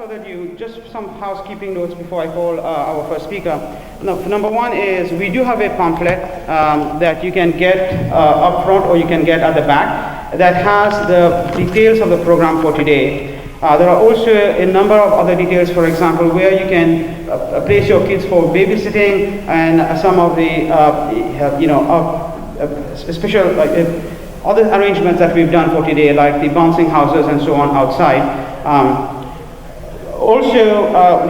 further ado, just some housekeeping notes before I call our first speaker. Number one is we do have a pamphlet that you can get up front or you can get at the back that has the details of the program for today. There are also a number of other details, for example, where you can place your kids for babysitting and some of the special other arrangements that we've done for today, like the bouncing houses and so on outside.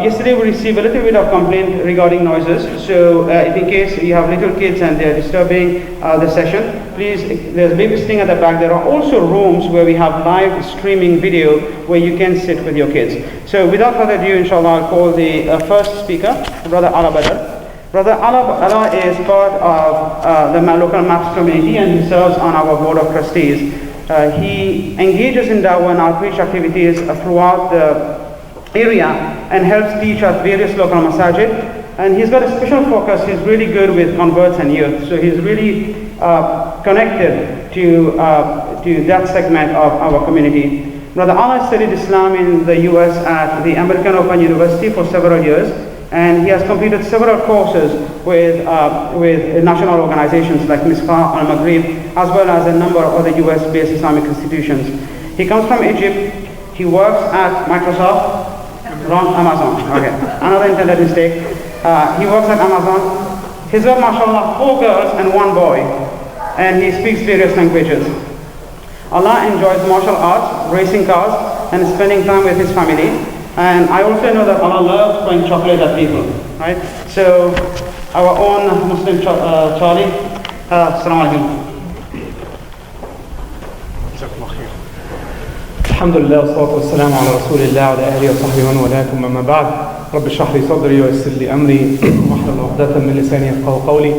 Yesterday we received a little bit of complaint regarding noises. So if in case you have little kids and they're disturbing the session, please, there's babysitting at the back. There are also rooms where we have live streaming video where you can sit with your kids. So without further ado, inshallah, I'll call the first speaker, Brother Ala Badr. Brother Ala is part of the local MAPS community and he serves on our board of trustees. He engages in dawah and outreach activities throughout the area and helps teach at various local masajid. And he's got a special focus. He's really good with converts and youth. So he's really connected to that segment of our community. Brother Ala studied Islam in the US at the American Open University for several years. And he has completed several courses with national organizations like Misqah al-Maghrib, as well as a number of other US-based Islamic institutions. He comes from Egypt. He works at Microsoft, Amazon. Okay, another internet mistake. He works at Amazon. He's got, mashallah, 4 girls and 1 boy, and he speaks various languages. Allah enjoys martial arts, racing cars, and spending time with his family. And I also know that Allah loves throwing chocolate at people, right? So, our own Muslim Charlie, Assalamu alaikum. الحمد لله والصلاة والسلام على رسول الله وعلى آله وصحبه ومن والاه ثم أما بعد رب اشرح لي صدري ويسر لي أمري واحلل عقدة من لساني يفقهوا قولي.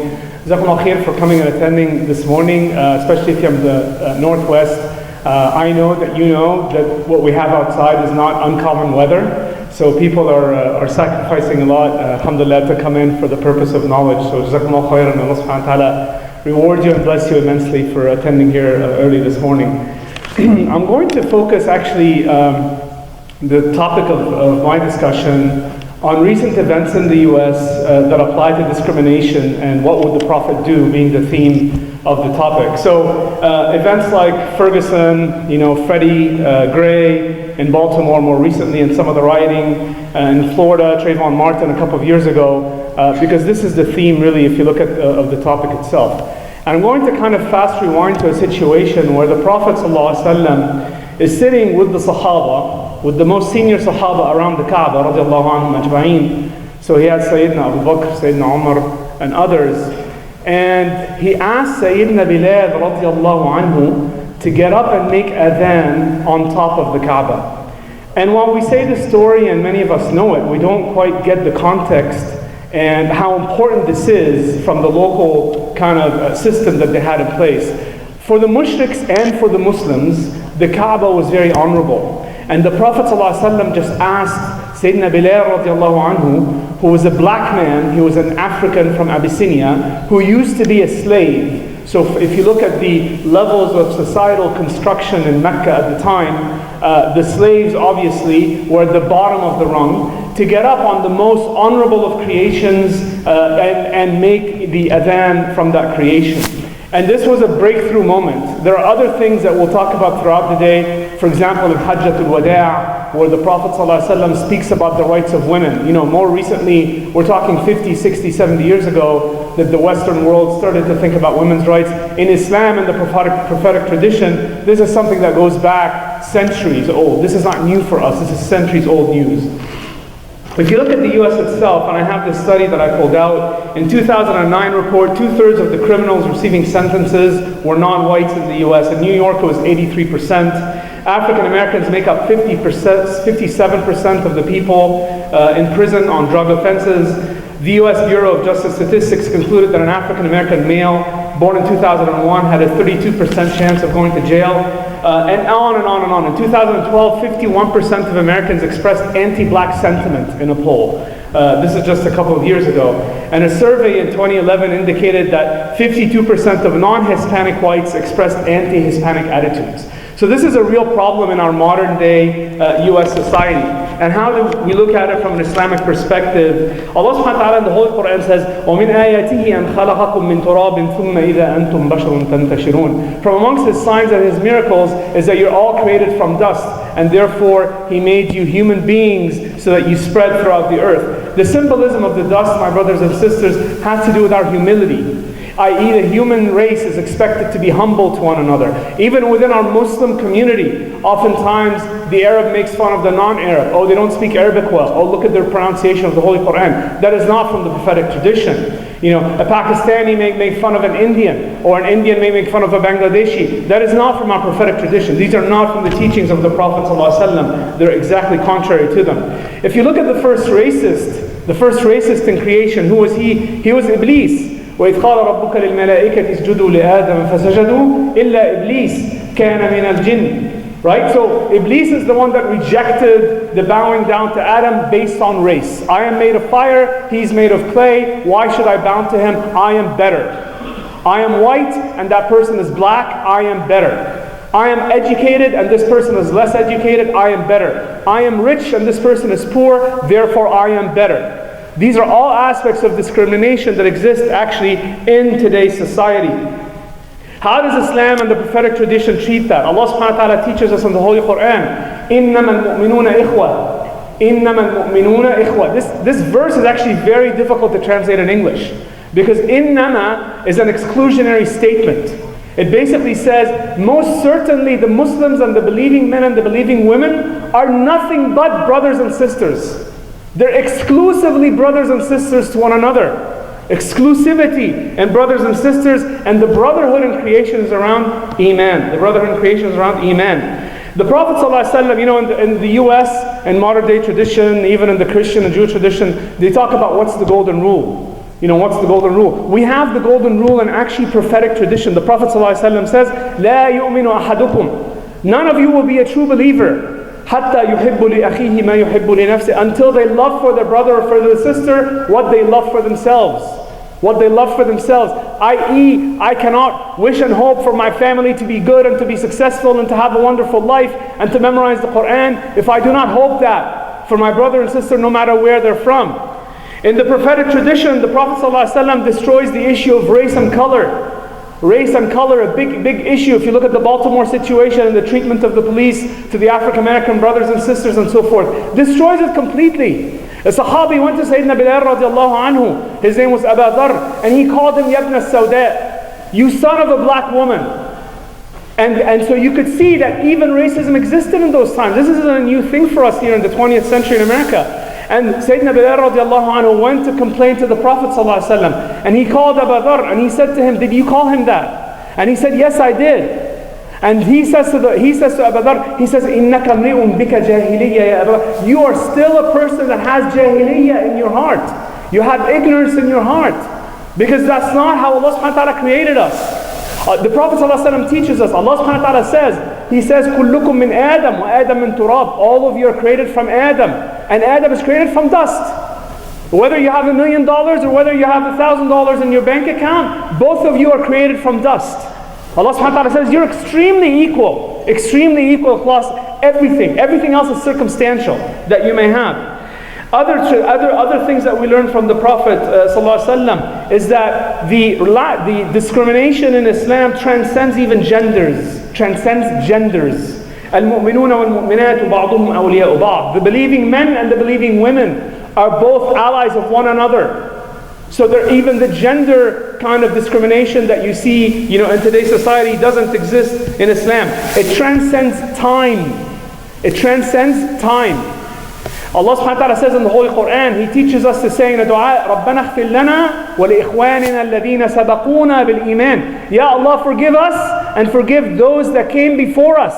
جزاكم الله خير for coming and attending this morning, especially if you're from the Northwest. I know that you know that what we have outside is not uncommon weather, so people are sacrificing a lot, alhamdulillah, to come in for the purpose of knowledge. So jazakum Allah khairan, and Allah subhanahu wa ta'ala reward you and bless you immensely for attending here early this morning. I'm going to focus actually the topic of my discussion on recent events in the US that apply to discrimination and what would the Prophet do, being the theme of the topic. So events like Ferguson, Freddie Gray in Baltimore more recently, and some of the rioting in Florida, Trayvon Martin a couple of years ago, because this is the theme really if you look at of the topic itself. I'm going to kind of fast rewind to a situation where the Prophet ﷺ is sitting with the Sahaba, with the most senior Sahaba around the Kaaba, radiallahu anhum ajma'in. So he has Sayyidina Abu Bakr, Sayyidina Umar, and others. And he asked Sayyidina Bilal, radiallahu anhu, to get up and make adhan on top of the Kaaba. And while we say the story, and many of us know it, we don't quite get the context and how important this is from the local kind of system that they had in place. For the mushriks and for the Muslims, the Kaaba was very honorable. And the Prophet ﷺ just asked Sayyidina Bilal radiallahu anhu, who was a black man, he was an African from Abyssinia, who used to be a slave. So if you look at the levels of societal construction in Mecca at the time, the slaves obviously were at the bottom of the rung. To get up on the most honorable of creations and make the adhan from that creation. And this was a breakthrough moment. There are other things that we'll talk about throughout the day. For example, in Hajjatul Wada', where the Prophet ﷺ speaks about the rights of women. More recently, we're talking 50, 60, 70 years ago, that the Western world started to think about women's rights. In Islam and the prophetic tradition, this is something that goes back centuries old. This is not new for us. This is centuries old news. If you look at the US itself, and I have this study that I pulled out, in 2009 report, 2/3 of the criminals receiving sentences were non-whites in the US. In New York, it was 83%. African Americans make up 57% of the people in prison on drug offenses. The US Bureau of Justice Statistics concluded that an African American male born in 2001 had a 32% chance of going to jail. And on and on and on. In 2012, 51% of Americans expressed anti-black sentiment in a poll. This is just a couple of years ago. And a survey in 2011 indicated that 52% of non-Hispanic whites expressed anti-Hispanic attitudes. So this is a real problem in our modern day US society. And how do we look at it from an Islamic perspective? Allah subhanahu wa ta'ala in the Holy Quran says, وَمِنْ آيَاتِهِ أَنْ خَلَقَكُم مِّن تُرَابٍ ثُمَّ إِذَا أَنْتُمْ بَشَرٌ تَنْتَشِرُونَ. From amongst His signs and His miracles is that you're all created from dust, and therefore He made you human beings so that you spread throughout the earth. The symbolism of the dust, my brothers and sisters, has to do with our humility. I.e., the human race is expected to be humble to one another. Even within our Muslim community, oftentimes the Arab makes fun of the non-Arab. Oh, they don't speak Arabic well. Oh, look at their pronunciation of the Holy Quran. That is not from the prophetic tradition. You know, a Pakistani may make fun of an Indian, or an Indian may make fun of a Bangladeshi. That is not from our prophetic tradition. These are not from the teachings of the Prophet ﷺ. They're exactly contrary to them. If you look at the first racist in creation, who was he? He was Iblis. وَإِذْ قَالَ رَبُّكَ لِلْمَلَائِكَةِ اسْجُدُوا لِآدَمَ فَسَجَدُوا إِلَّا إِبْلِيسَ كَانَ مِنَ الْجِنِّ. Right? So Iblis is the one that rejected the bowing down to Adam based on race. I am made of fire, he's made of clay. Why should I bow to him? I am better. I am white and that person is black. I am better. I am educated and this person is less educated. I am better. I am rich and this person is poor. Therefore I am better. These are all aspects of discrimination that exist actually in today's society. How does Islam and the prophetic tradition treat that? Allah subhanahu wa ta'ala teaches us in the Holy Quran, إِنَّمَا الْمُؤْمِنُونَ إِخْوَةٌ إِنَّمَا الْمُؤْمِنُونَ إِخْوَةٌ. This verse is actually very difficult to translate in English, because إِنَّمَا is an exclusionary statement. It basically says, most certainly the Muslims and the believing men and the believing women are nothing but brothers and sisters. They're exclusively brothers and sisters to one another. Exclusivity and brothers and sisters, and the brotherhood in creation is around Iman. The brotherhood in creation is around Iman. The Prophet ﷺ, you know, in the US, in modern day tradition, even in the Christian and Jewish tradition, they talk about what's the golden rule. You know, what's the golden rule? We have the golden rule in actually prophetic tradition. The Prophet ﷺ says, لا يؤمن أحدكم. None of you will be a true believer حتى يحب لأخيه ما يحب لنفسه, until they love for their brother or for their sister what they love for themselves. What they love for themselves. I.e., I cannot wish and hope for my family to be good and to be successful and to have a wonderful life and to memorize the Quran if I do not hope that for my brother and sister no matter where they're from. In the prophetic tradition, the Prophet ﷺ destroys the issue of race and color. Race and color, a big issue. If you look at the Baltimore situation and the treatment of the police to the African American brothers and sisters and so forth, destroys it completely. A Sahabi went to Sayyidina Bilal radiallahu anhu. His name was Abu Dharr, and he called him Yabna Sawda, you son of a black woman. And so you could see that even racism existed in those times. This isn't a new thing for us here in the 20th century in America. And Sayyidina Bilal radiallahu anhu went to complain to the Prophet ﷺ, and he called Abu Dharr and he said to him, did you call him that? And he said, yes, I did. And he says to Abu Dharr, he says, إِنَّكَ مْرِئٌ بِكَ جَاهِلِيَّ يَا أَبَا دَرْ. You are still a person that has jahiliyyah in your heart. You have ignorance in your heart. Because that's not how Allah subhanahu wa ta'ala created us. The Prophet ﷺ teaches us, Allah subhanahu wa ta'ala says, He says, كُلُّكُم مِّنْ آدَمْ وَآدَمْ مِّن تُرَابٍ. All of you are created from Adam. And Adam is created from dust. Whether you have $1 million or whether you have $1,000 in your bank account, both of you are created from dust. Allah subhanahu wa ta'ala says, you're extremely equal across everything. Everything else is circumstantial that you may have. Other things that we learn from the Prophet ﷺ is that the discrimination in Islam transcends even genders. الْمُؤْمِنُونَ وَالْمُؤْمِنَاتُ بَعْضُهُمْ أَوْلِيَاءُ بَعْضٍ. The believing men and the believing women are both allies of one another. So even the gender kind of discrimination that you see, in today's society doesn't exist in Islam. It transcends time. Allah subhanahu wa ta'ala says in the Holy Quran, He teaches us to say in a dua, رَبَّنَا اغْفِرْ لَنَا وَلِإِخْوَانِنَا الَّذِينَ سَبَقُونَا بِالْإِيمَانِ. Ya Allah, forgive us and forgive those that came before us.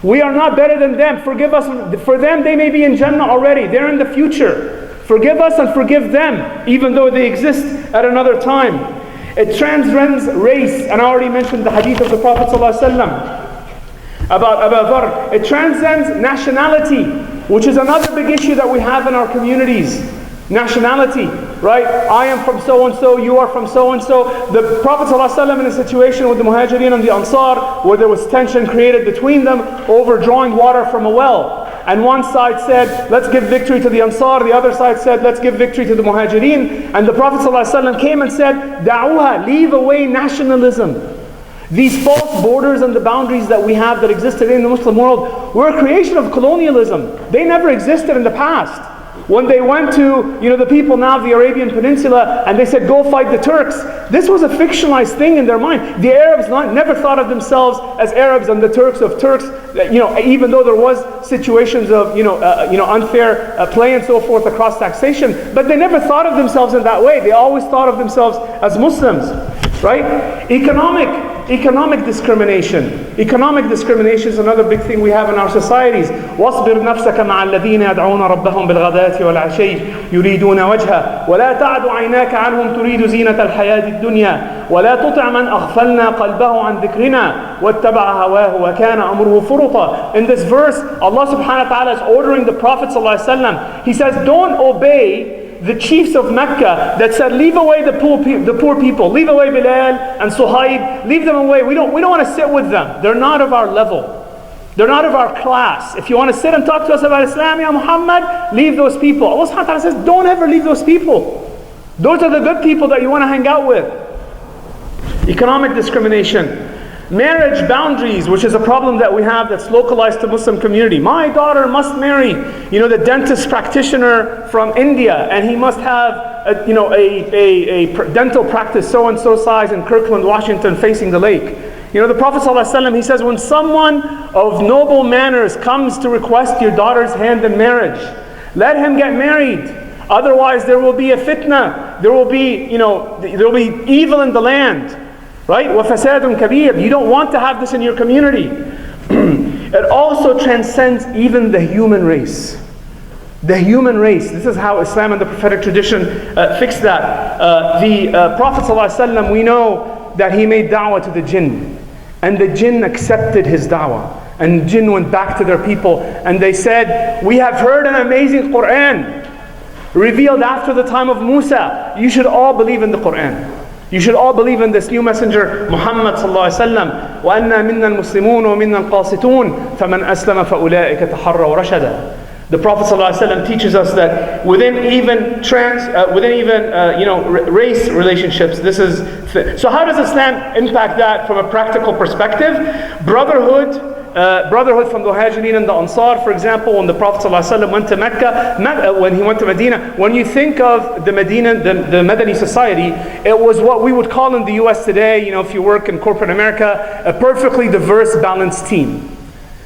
We are not better than them. Forgive us. For them, they may be in Jannah already. They're in the future. Forgive us and forgive them, even though they exist at another time. It transcends race, and I already mentioned the hadith of the Prophet ﷺ about Abu Dharr. It transcends nationality, which is another big issue that we have in our communities. Nationality, right? I am from so-and-so, you are from so-and-so. The Prophet ﷺ in a situation with the Muhajirin and the Ansar, where there was tension created between them over drawing water from a well. And one side said, let's give victory to the Ansar. The other side said, let's give victory to the Muhajirin. And the Prophet ﷺ came and said, Da'uha, leave away nationalism. These false borders and the boundaries that we have that exist today in the Muslim world were a creation of colonialism. They never existed in the past. When they went to, the people now of the Arabian Peninsula and they said, go fight the Turks, this was a fictionalized thing in their mind. The Arabs never thought of themselves as Arabs and the Turks of Turks, even though there was situations of, unfair play and so forth across taxation, but they never thought of themselves in that way. They always thought of themselves as Muslims, right? Economic discrimination. Economic discrimination is another big thing we have in our societies. وَاصْبِرْ نَفْسَكَ مَعَ الَّذِينَ يَدْعُونَ رَبَّهُمْ بِالْغَدَاةِ وَالْعَشِيِّ يُرِيدُونَ وَجْهَهُ وَلَا تَعْدُ عَيْنَاكَ عَنْهُمْ تُرِيدُ زِينَةَ الْحَيَاةِ الدُّنْيَا وَلَا تُطِعْ مَنْ أَغْفَلْنَا قَلْبَهُ عَنْ ذِكْرِنَا وَاتَّبَعَ هَوَاهُ وَكَانَ أَمْرُهُ فُرُطًا. In this verse, Allah subhanahu wa ta'ala is ordering the Prophet ﷺ. He says, don't obey the chiefs of Mecca that said, leave away the poor people, leave away Bilal and Suhaib, leave them away. We don't want to sit with them. They're not of our level. They're not of our class. If you want to sit and talk to us about Islam, ya Muhammad, leave those people. Allah subhanahu wa ta'ala says, don't ever leave those people. Those are the good people that you want to hang out with. Economic discrimination. Marriage boundaries, which is a problem that we have that's localized to Muslim community. My daughter must marry, the dentist practitioner from India, and he must have a dental practice so and so size in Kirkland, Washington, facing the lake. The Prophet ﷺ, he says, when someone of noble manners comes to request your daughter's hand in marriage, let him get married. Otherwise, there will be a fitna. There will be evil in the land. Right? وَفَسَادٌ كَبِيرٌ. You don't want to have this in your community. It also transcends even the human race. The human race. This is how Islam and the prophetic tradition fixed that. The Prophet ﷺ, we know that he made da'wah to the jinn. And the jinn accepted his da'wah. And the jinn went back to their people and they said, we have heard an amazing Qur'an revealed after the time of Musa. You should all believe in the Qur'an. You should all believe in this new messenger, Muhammad sallallahu alaihi wasallam. وَأَنَّا مِنَّا الْمُسْلِمُونَ وَمِنَّا الْقَاسِطُونَ فَمَنْ أَسْلَمَ فَأُولَٰئِكَ تَحَرَّوْا رَشَدًا. The Prophet sallallahu alaihi wasallam teaches us that within even race relationships, this is. So how does Islam impact that from a practical perspective? Brotherhood from the Muhajirin and the Ansar, for example, when the Prophet ﷺ went to Mecca, when he went to Medina, when you think of the Madani society, it was what we would call in the US today, if you work in corporate America, a perfectly diverse, balanced team.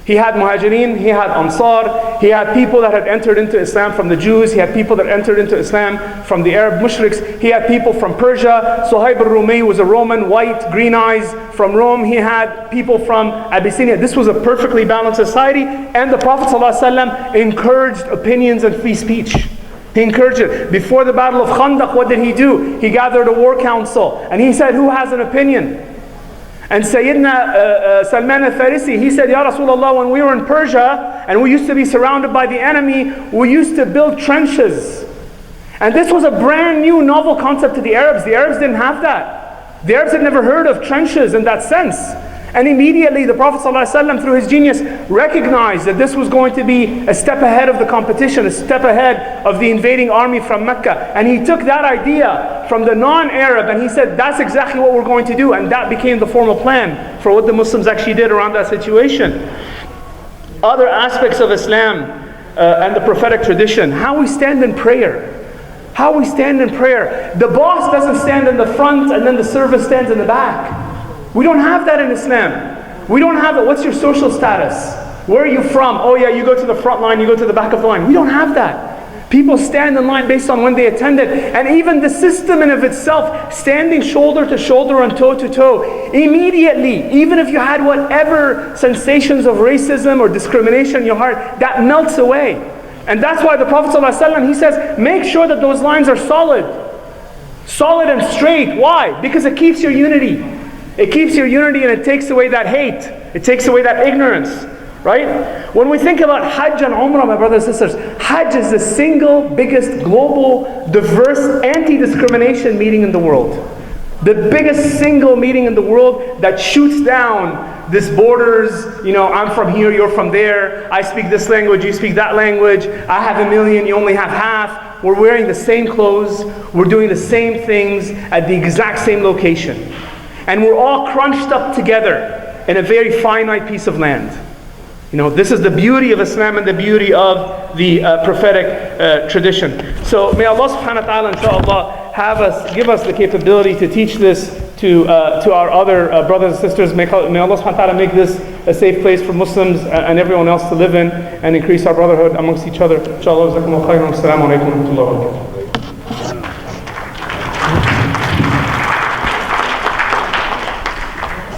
He had Muhajirin, he had Ansar, he had people that had entered into Islam from the Jews, he had people that entered into Islam from the Arab mushriks, he had people from Persia. Suhaib al-Rumi was a Roman, white, green eyes from Rome. He had people from Abyssinia. This was a perfectly balanced society, and the Prophet ﷺ encouraged opinions and free speech. He encouraged it. Before the Battle of Khandaq, what did he do? He gathered a war council, and he said, who has an opinion? And Sayyidina Salman al-Farisi, he said, Ya Rasulullah, when we were in Persia and we used to be surrounded by the enemy, we used to build trenches. And this was a brand new novel concept to the Arabs. The Arabs didn't have that. The Arabs had never heard of trenches in that sense. And immediately the Prophet ﷺ, through his genius, recognized that this was going to be a step ahead of the competition, a step ahead of the invading army from Mecca. And he took that idea from the non-Arab and he said, that's exactly what we're going to do. And that became the formal plan for what the Muslims actually did around that situation. Other aspects of Islam and the prophetic tradition, how we stand in prayer. How we stand in prayer. The boss doesn't stand in the front and then the servant stands in the back. We don't have that in Islam. We don't have it. What's your social status? Where are you from? Oh yeah, you go to the front line, you go to the back of the line. We don't have that. People stand in line based on when they attended. And even the system in of itself, standing shoulder to shoulder and toe to toe, immediately, even if you had whatever sensations of racism or discrimination in your heart, that melts away. And that's why the Prophet ﷺ, he says, make sure that those lines are solid. Solid and straight. Why? Because it keeps your unity. It keeps your unity and it takes away that hate. It takes away that ignorance. Right? When we think about Hajj and Umrah, my brothers and sisters, Hajj is the single biggest global, diverse, anti-discrimination meeting in the world. The biggest single meeting in the world that shoots down this borders, I'm from here, you're from there, I speak this language, you speak that language, I have 1 million, you only have half. We're wearing the same clothes, we're doing the same things at the exact same location. And we're all crunched up together in a very finite piece of land. This is the beauty of Islam and the beauty of the prophetic tradition. So may Allah subhanahu wa ta'ala, inshaAllah, give us the capability to teach this to our other brothers and sisters. May Allah subhanahu wa ta'ala make this a safe place for Muslims and everyone else to live in, and increase our brotherhood amongst each other. Inshallah, jazakumullah khairan. Assalamu alaikum wa rahmatullahi wa barakatuh.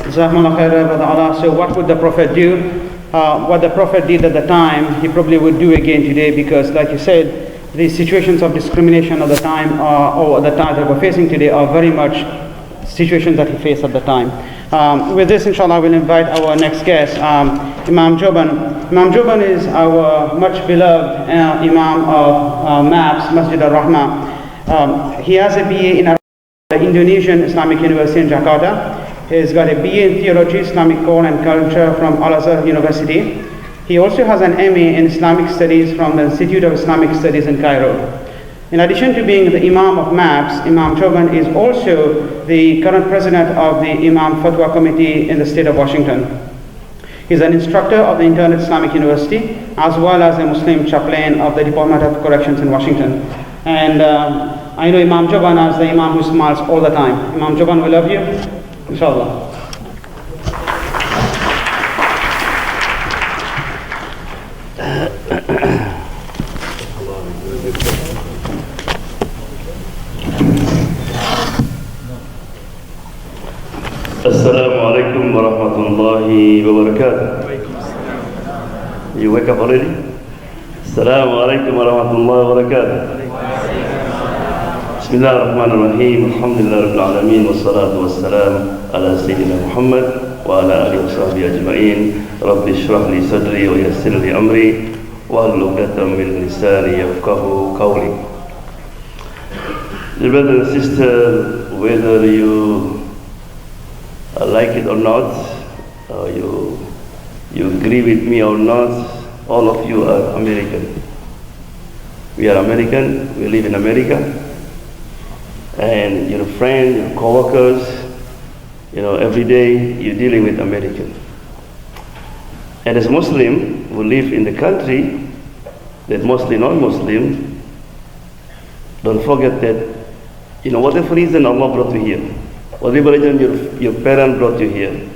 Jazakumullah khairan, Brother Allah. So what would the Prophet do? What the Prophet did at the time, he probably would do again today, because like you said, the situations of discrimination at the time, or the time that we're facing today, are very much situations that he faced at the time. With this, inshallah, we'll invite our next guest, Imam Joban. Imam Joban is our much beloved Imam of MAPS, Masjid al-Rahma. He has a BA in the Indonesian Islamic University in Jakarta. He's got a BA in Theology, Islamic Core and Culture from Al-Azhar University. He also has an MA in Islamic Studies from the Institute of Islamic Studies in Cairo. In addition to being the Imam of MAPS, Imam Joban is also the current president of the Imam Fatwa Committee in the state of Washington. He's an instructor of the Internet Islamic University, as well as a Muslim chaplain of the Department of Corrections in Washington. And I know Imam Joban as the Imam who smiles all the time. Imam Joban, we love you. Inshallah. Assalamu alaikum wa rahmatullahi wa barakatuh. You wake up already? Assalamu alaikum wa rahmatullahi wa barakatuh. Bismillah ar-Rahman ar-Rahim. Alhamdulillah rabbil alameen. Wa salatu wa salam ala Sayyidina Muhammad wa ala alihi wa sahbihi ajma'in. Rabbi shrah li sadri wa yassir li amri wa hlul 'uqdatam min lisani yafqahu qawli. Dear brothers and sisters, whether you like it or not, you agree with me or not, all of you are American. We are American, we live in America, and your friends, your co-workers, every day you're dealing with American. And as Muslim who live in the country that mostly non-Muslim, don't forget that, whatever reason Allah brought you here, whatever reason your parents brought you here,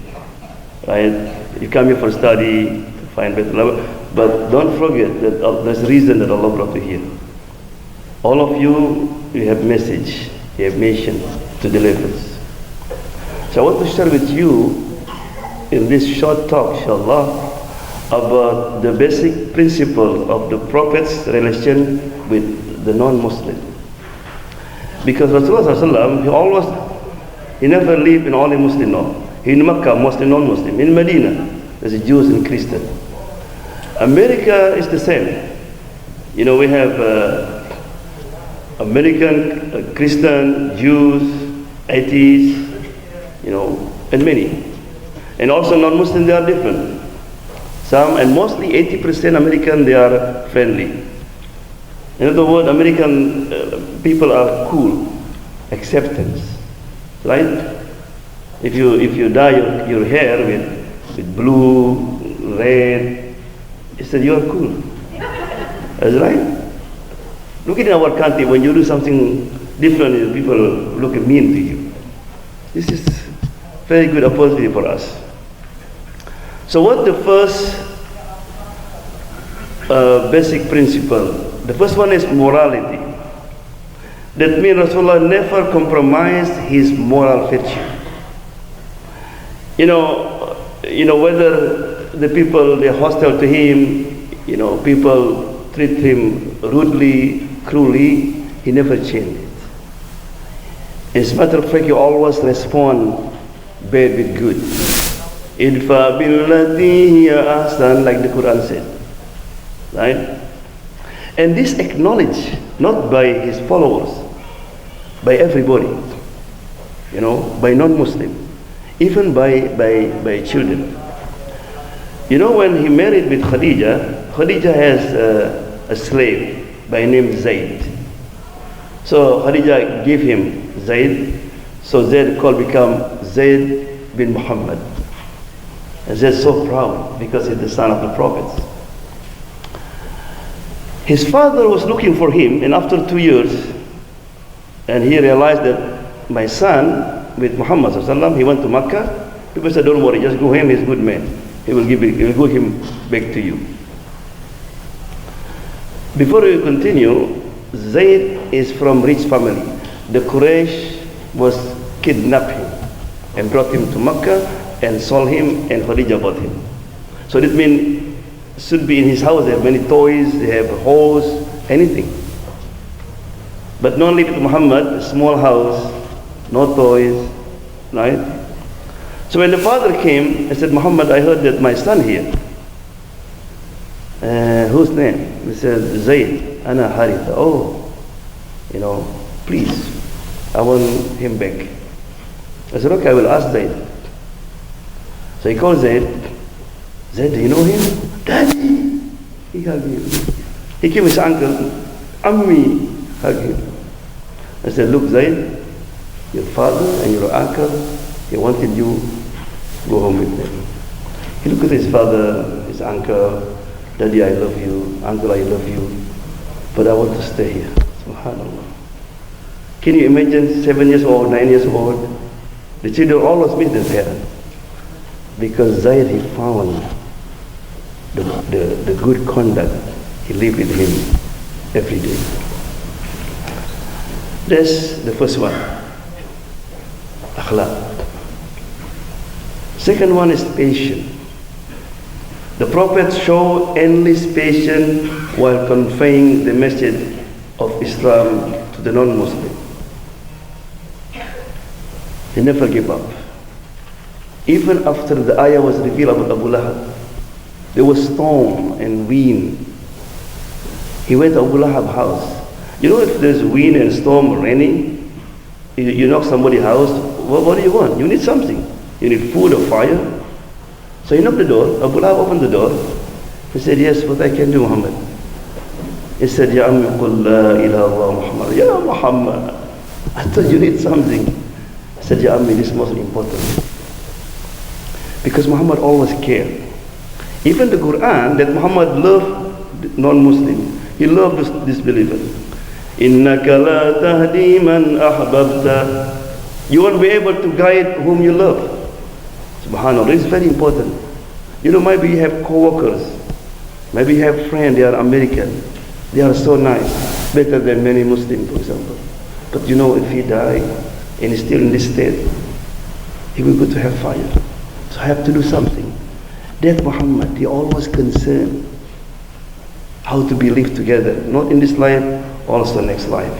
right? You come here for study, to find better life, but don't forget that there's a reason that Allah brought you here. All of you have message, you have mission to deliver. So I want to share with you in this short talk, inshallah, about the basic principle of the Prophet's relation with the non-Muslim. Because Rasulullah sallallahu he never lived in only Muslim, no. In Mecca, Muslim, non-Muslim. In Medina, there's Jews and Christians. America is the same. We have American, Christian, Jews, atheists, and many. And also non-Muslim, they are different. Some, and mostly 80% American, they are friendly. In other words, American people are cool, acceptance. Right? If you dye your hair with blue, red, he said you are cool. That's right. Look at our country, when you do something different, people look mean to you. This is very good opportunity for us. So what the first basic principle? The first one is morality. That means Rasulullah never compromised his moral virtue. Whether the people, they're hostile to him, people treat him rudely, cruelly, he never changed it. As a matter of fact, he always respond bad with good. Idfa billati hiya ahsan, like the Quran said. Right? And this acknowledged not by his followers, by everybody. by non-Muslim, even by children. When he married with Khadija, Khadija has a slave by name Zayd. So Khadija gave him Zayd, so Zayd become Zayd bin Muhammad. And Zayd so proud because he's the son of the prophets. His father was looking for him, and after 2 years, and he realized that my son with Muhammad sallallahu, he went to Makkah. People said, don't worry, just go him, he's a good man. He will give him back to you. Before we continue, Zayd is from rich family. The Quraysh was kidnapped him and brought him to Makkah and sold him, and Khadija bought him. So that means should be in his house. They have many toys, they have a horse, anything. But not live with Muhammad, a small house, no toys, right? So when the father came, I said, Muhammad, I heard that my son here. Whose name? He said, Zayd, Ana Haritha. Oh, please, I want him back. I said, okay, I will ask Zayd. So he called Zayd. Zayd, do you know him? Daddy! He hugged him. He came his uncle, Ammi, hugged him. I said, look, Zayd, your father and your uncle, they wanted you to go home with them. He looked at his father, his uncle, Daddy, I love you. Uncle, I love you. But I want to stay here. Subhanallah. Can you imagine 7 years old, 9 years old? The children always miss their parents. Because Zayd, he found the good conduct. He lived with him every day. That's the first one. Akhlaq. Second one is patience. The Prophet showed endless patience while conveying the message of Islam to the non-Muslim. He never gave up. Even after the ayah was revealed about Abu Lahab, there was storm and wind. He went to Abu Lahab's house. If there's wind and storm raining, you knock somebody's house, what do you want? You need something. You need food or fire. So he knocked the door. Abu Lahab opened the door. He said, yes, what I can do, Muhammad. He said, Ya Ammi qul la ilaha illallah Muhammad. Ya Muhammad, I thought you need something. He said, Ya Ammi, this is most important. Because Muhammad always cared. Even the Quran, that Muhammad loved non-Muslim. He loved disbelievers. Innaka la tahdi man ahbabta. You won't be able to guide whom you love. Subhanallah, it's very important. Maybe you have co-workers, maybe you have friends, they are American, they are so nice, better than many Muslims, for example. But if he die and he's still in this state, he will go to hellfire. So I have to do something. That Muhammad, he always concerned how to be lived together, not in this life, also next life.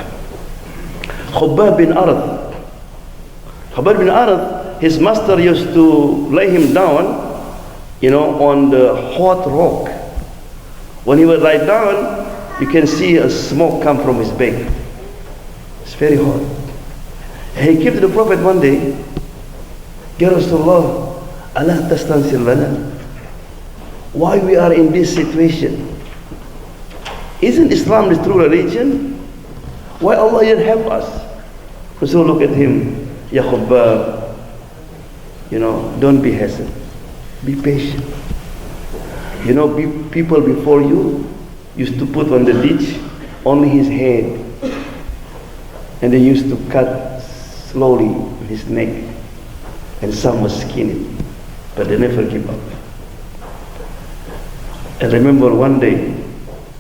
Khubbab bin Arad. Khubbab bin Arad, his master used to lay him down, on the hot rock. When he would lie down, you can see a smoke come from his back. It's very hot. And he came to the Prophet one day, Ya Rasulullah, Allah tastansir lana. Why we are in this situation? Isn't Islam the true religion? Why Allah didn't help us? Rasul look at him, Ya Khubbab, don't be hesitant. Be patient. People before you used to put on the ditch only his head, and they used to cut slowly his neck, and some was skinny, but they never give up. And remember, one day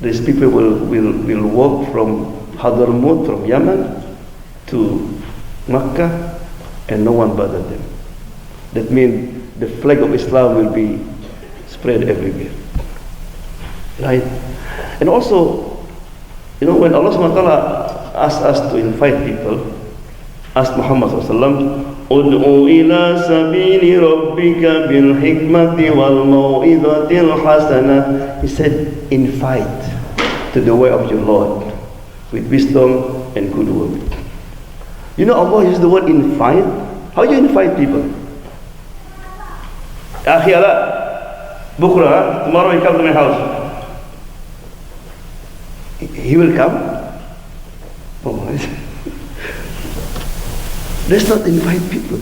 these people will walk from Hadramaut, from Yemen to Makkah, and no one bothered them. That means the flag of Islam will be spread everywhere. Right? And also, when Allah subhanahu wa ta'ala asked us to invite people, asked Muhammad sallallahu Ud'u ila sabili rabbika bil hikmati wal maw'izatil hasana. He said, invite to the way of your Lord with wisdom and good word. You know Allah uses the word invite. How do you invite people? Akhi Allah, Bukra, tomorrow you come to my house. He will come? Oh, let's not invite people.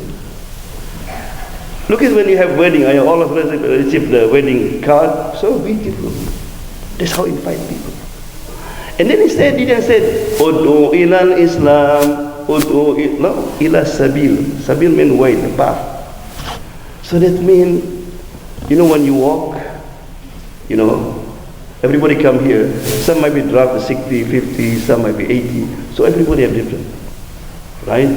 Look at when you have wedding, I all of us receive the wedding card, so beautiful. That's how you invite people. And then instead he didn't say, Ud'u ilal Islam, no, ila sabil. Sabil means way, the path. So that means, you know, when you walk, you know, everybody come here. Some might be dropped to 60, 50, some might be 80. So everybody have different, right?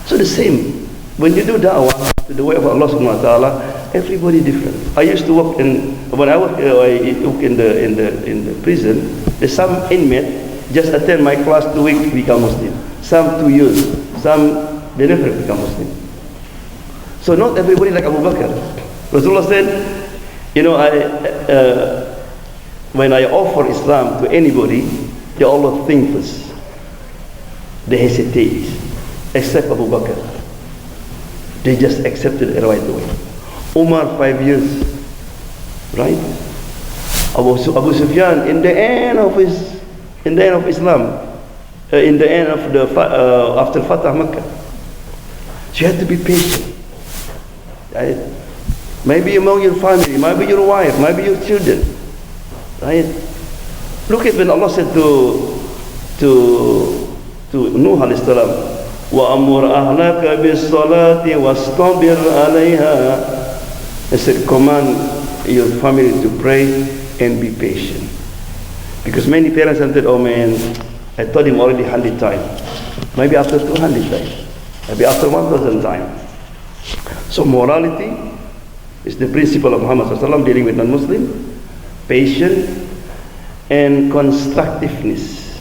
So the same, when you do da'wah to the way of Allah subhanahu wa ta'ala, everybody different. I used to work when I work in the prison, there's some inmate just attend my class 2 weeks become Muslim. Some 2 years, some they never become Muslim. So not everybody like Abu Bakr. Rasulullah said, you know, when I offer Islam to anybody, they all think first. They hesitate, except Abu Bakr. They just accepted it right away. Umar 5 years, right? Abu Sufyan in the end of Islam, in the end of the after Fatah Makkah, so you have to be patient. Right? Maybe among your family, maybe your wife, maybe your children. Right? Look at when Allah said to Nuh alayhi salam, وَأَمُرْ أَهْلَكَ بِالصَّلَاةِ وَاسْتَبِرْ عَلَيْهَا. He said, command your family to pray and be patient. Because many parents have said, oh man, I told him already 100 times. Maybe after 200 times. Maybe after 1,000 times. So morality is the principle of Muhammad SAW dealing with non-Muslim. Patience and constructiveness.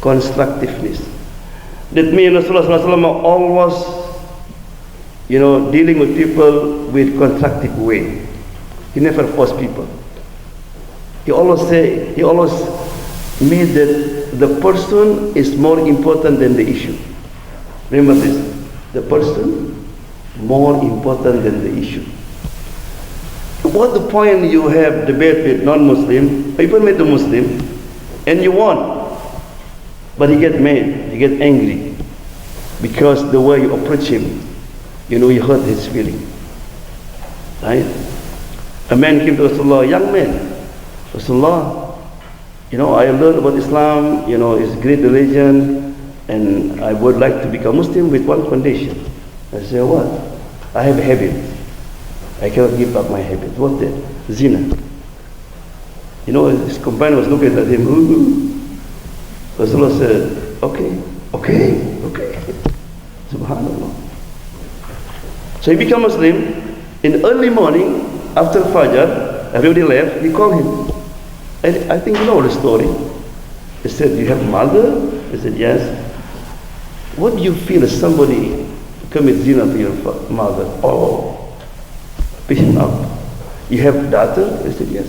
Constructiveness. That means Rasulullah SAW always, you know, dealing with people with constructive way. He never forced people. He always made that the person is more important than the issue. Remember this, the person more important than the issue. What the point you have debate with non-Muslim, people met a Muslim, and you won, but he get mad, he get angry, because the way you approach him, you know, you hurt his feeling, right? A man came to Rasulullah, a young man. Rasulullah, you know, I learned about Islam, you know, it's a great religion, and I would like to become Muslim with one condition. I said, what? I have a habit. I cannot give up my habit. What's that? Zina. You know, his companion was looking at him. Rasulullah said, okay. Subhanallah. So he became Muslim. In early morning, after Fajr, everybody left, he called him. I think you know the story. He said, you have a mother? He said, yes. What do you feel if somebody commits zina to your mother? Oh, pick him up. You have a daughter? He said, yes.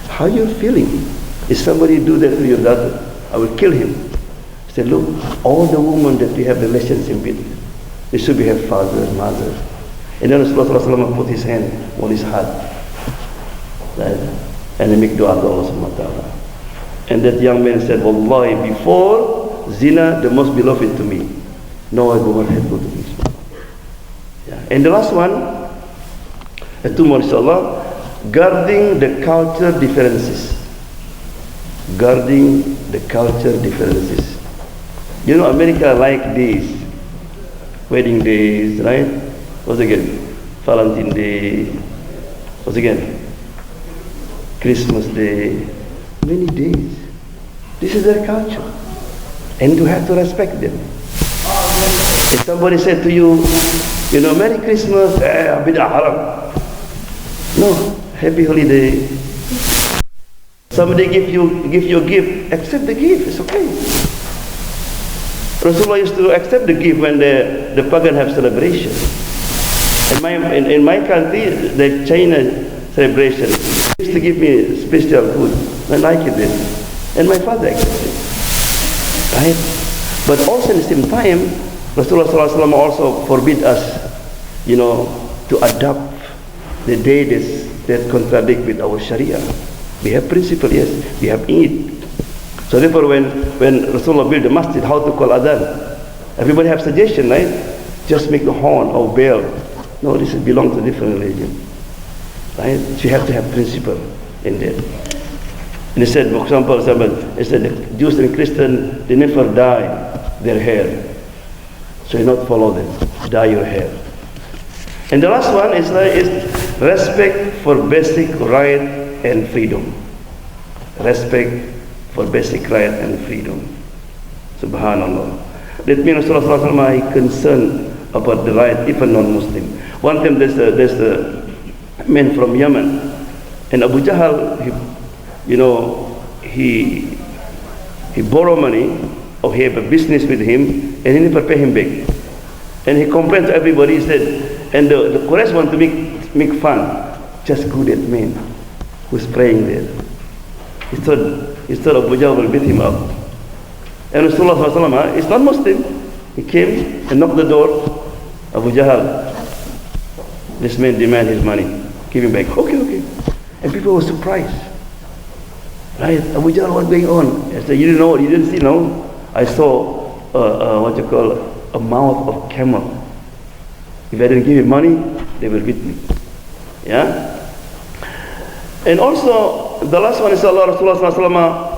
How are you feeling? If somebody do that to your daughter, I will kill him. He said, look, all the women that we have relationship with, they should be have father, mother. And then Rasulullah put his hand on his heart. Right? And he make dua to Allah subhanahu wa ta'ala. And that young man said, Wallahi, before zina, the most beloved to me. No, I do not have to do this. Yeah. And the last one, two more inshallah, guarding the culture differences. Guarding the culture differences. You know, America like this. Wedding days, right? What's again? Valentine Day. What's again? Christmas Day. Many days. This is their culture. And you have to respect them. If somebody said to you, you know, Merry Christmas, Bidah Haram. No, Happy Holiday. Somebody give you a gift, accept the gift, it's okay. Rasulullah used to accept the gift when the pagan have celebration. In my country, the China celebration used to give me special food. I like it then. And my father accepted it. Right? But also at the same time, Rasulullah ﷺ also forbid us, to adopt the days that contradict with our Sharia. We have principle, yes, we have Eid. So therefore when Rasulullah built the masjid, how to call adhan? Everybody have suggestion, right? Just make the horn or bell. No, this belongs to different religion. Right? So you have to have principle in that. And he said, for example, he said the Jews and Christians, they never dye their hair. So you not follow them. Dye your hair. And the last one is respect for basic right and freedom. Respect for basic right and freedom. Subhanallah. That means Rasulullah is concerned about the right even non-Muslim. One time there's a man from Yemen, and Abu Jahl, he borrowed money, or he have a business with him, and he never pay him back. And he complained to everybody. He said, and the Quraysh want to make fun. Just good that man who's praying there. He thought Abu Jahl will beat him up. And Rasulullah is not Muslim. He came and knocked the door. Abu Jahl, this man demand his money. Give him back. Okay. And people were surprised. Right? Abu Jahl, what's going on? I said, you didn't know, you didn't see, no? I saw a mouth of camel. If I didn't give him money, they will beat me. Yeah? And also, the last one is Rasulullah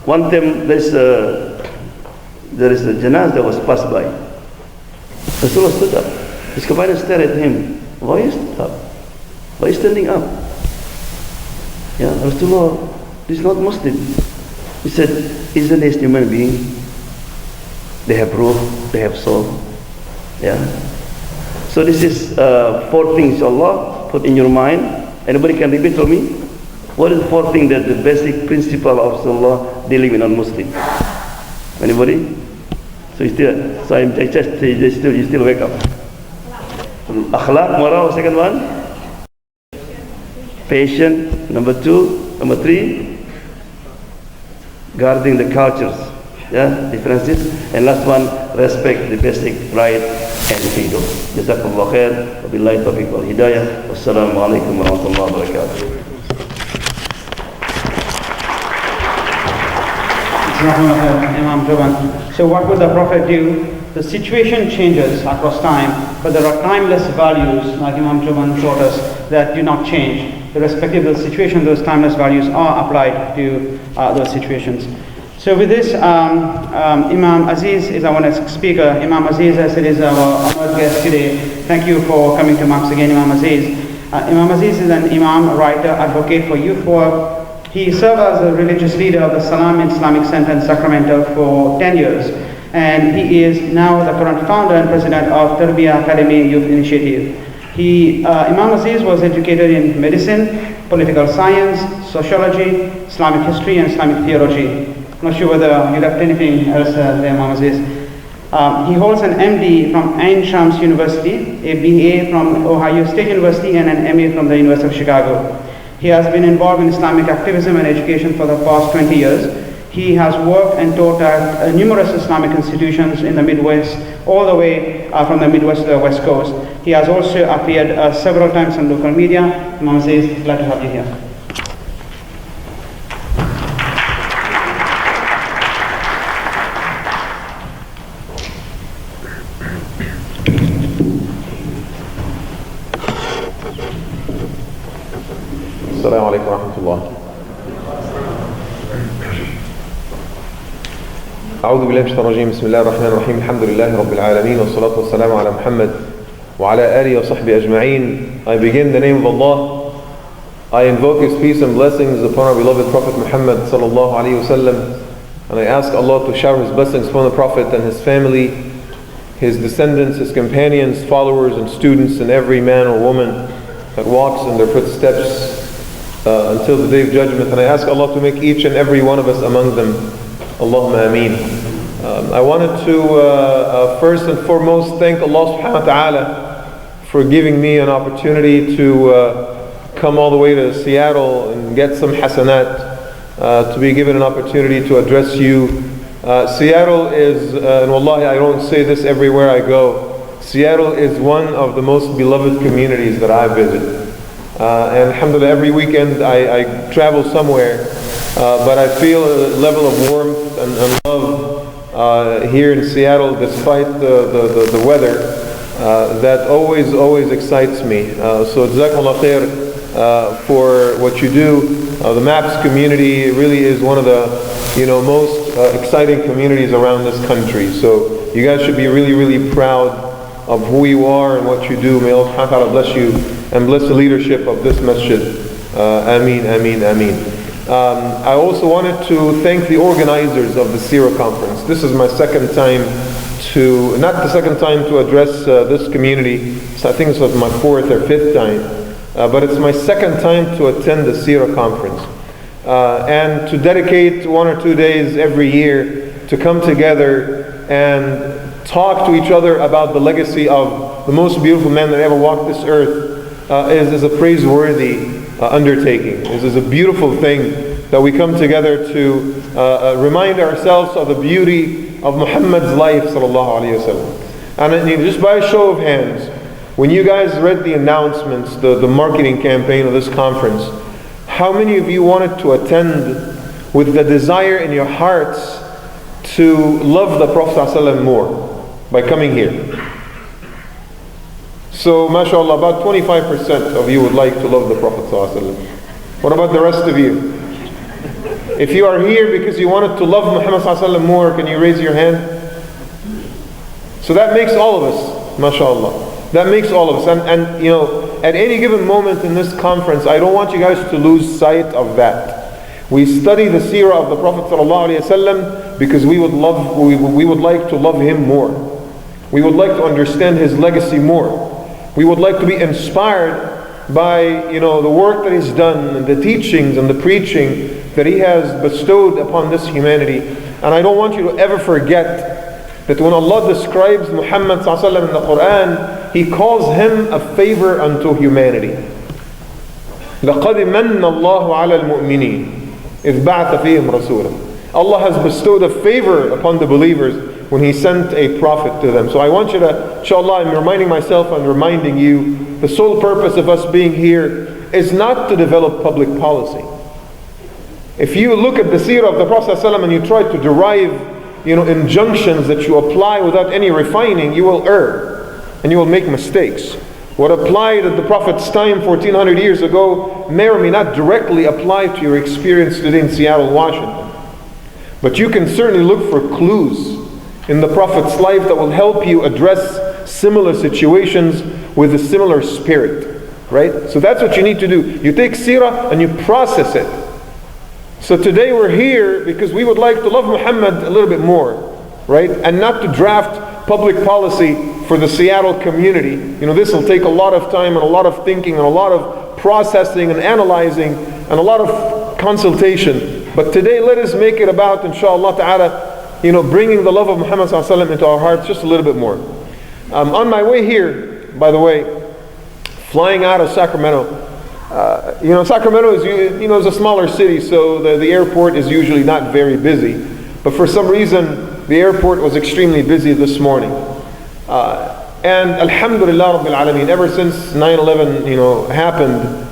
one time there is a janazah that was passed by. Rasulullah stood up. His companions stared at him. Why is stood up? Why is standing up? Yeah, Rasulullah, this is not Muslim. He said, isn't this human being? They have ruh, they have soul. Yeah. So this is 4 things Allah put in your mind. Anybody can repeat for me? What is the 4 things that the basic principle of Allah dealing with non-Muslim? Anybody? So you still wake up. Akhlaq, moral, second one. Patient, number 2. Number 3, guarding the cultures. Yeah, differences. And last one, respect the basic right and freedom. Jazakumullah khair. Wabillahi taufiq wal hidayah. Wassalamu alaikum warahmatullahi wabarakatuh. Imam Jovan. So what would the Prophet do? The situation changes across time, but there are timeless values, like Imam Jovan taught us, that do not change. Irrespective of the situation, those timeless values are applied to those situations. So with this, Imam Aziz is our next speaker. Imam Aziz, as it is our honored guest today. Thank you for coming to Marks again, Imam Aziz. Imam Aziz is an Imam, writer, advocate for youth work. He served as a religious leader of the Salam Islamic Center in Sacramento for 10 years. And he is now the current founder and president of Tarbiyah Academy Youth Initiative. Imam Aziz was educated in medicine, political science, sociology, Islamic history, and Islamic theology. I'm not sure whether you left anything else there, Imam Aziz. He holds an MD from Ain Shams University, a BA from Ohio State University, and an MA from the University of Chicago. He has been involved in Islamic activism and education for the past 20 years. He has worked and taught at numerous Islamic institutions in the Midwest, all the way from the Midwest to the West Coast. He has also appeared several times on local media. Imam Aziz, glad to have you here. السلام عليكم ورحمة الله. أعوذ بالله من الشيطان الرجيم. بسم الله الرحمن الرحيم. الحمد لله رب العالمين والصلاة والسلام على محمد وعلى آله وصحبه أجمعين. I begin in the name of Allah. I invoke His peace and blessings upon our beloved Prophet Muhammad sallallahu alaihi wasallam, and I ask Allah to shower His blessings upon the Prophet and his family, his descendants, his companions, followers, and students, and every man or woman that walks in their footsteps until the day of judgment. And I ask Allah to make each and every one of us among them. Allahumma ameen. I wanted to first and foremost thank Allah subhanahu wa ta'ala for giving me an opportunity to come all the way to Seattle and get some hasanat, to be given an opportunity to address you Seattle is, and wallahi I don't say this everywhere I go, Seattle is one of the most beloved communities that I visit. And alhamdulillah, every weekend I travel somewhere, but I feel a level of warmth and love here in Seattle despite the weather that always excites me. So jazakallah khair for what you do. The MAPS community really is one of the most exciting communities around this country. So you guys should be really proud of who you are and what you do. May Allah subhanahu wa ta'ala bless you and bless the leadership of this masjid. Ameen, ameen, ameen. I also wanted to thank the organizers of the Seerah conference. This is my second time not the second time to address this community. So I think this was my fourth or fifth time. But it's my second time to attend the Seerah conference. And to dedicate 1 or 2 days every year to come together and talk to each other about the legacy of the most beautiful man that ever walked this earth is a praiseworthy undertaking. This is a beautiful thing that we come together to remind ourselves of the beauty of Muhammad's life, sallallahu alaihi wasallam. And just by a show of hands, when you guys read the announcements, the marketing campaign of this conference, how many of you wanted to attend with the desire in your hearts to love the Prophet ﷺ more by coming here? So, mashallah, about 25% of you would like to love the Prophet ﷺ. What about the rest of you? If you are here because you wanted to love Muhammad ﷺ more, can you raise your hand? So that makes all of us, mashallah. That makes all of us. And at any given moment in this conference, I don't want you guys to lose sight of that. We study the seerah of the Prophet ﷺ because we would like to love him more. We would like to understand his legacy more. We would like to be inspired by the work that he's done and the teachings and the preaching that he has bestowed upon this humanity. And I don't want you to ever forget that when Allah describes Muhammad ﷺ in the Quran, He calls him a favor unto humanity. لَقَدْ مَنَّ اللَّهُ عَلَى الْمُؤْمِنِينَ إِذْ بَعْثَ فِيهِمْ رَسُولًا. Allah has bestowed a favor upon the believers when He sent a prophet to them. So I want you to, inshallah, I'm reminding myself and reminding you, the sole purpose of us being here is not to develop public policy. If you look at the seerah of the Prophet ﷺ and you try to derive injunctions that you apply without any refining, you will err and you will make mistakes. What applied at the Prophet's time 1400 years ago may or may not directly apply to your experience today in Seattle, Washington. But you can certainly look for clues in the Prophet's life that will help you address similar situations with a similar spirit. Right? So that's what you need to do. You take seerah and you process it. So today we're here because we would like to love Muhammad a little bit more, right? And not to draft public policy for the Seattle community. This will take a lot of time and a lot of thinking and a lot of processing and analyzing and a lot of consultation. But today let us make it about, inshallah ta'ala, bringing the love of Muhammad ﷺ into our hearts just a little bit more. On my way here, by the way, flying out of Sacramento, Sacramento is a smaller city, so the airport is usually not very busy. But for some reason, the airport was extremely busy this morning. And alhamdulillah Rabbil Alameen, ever since 9/11 happened,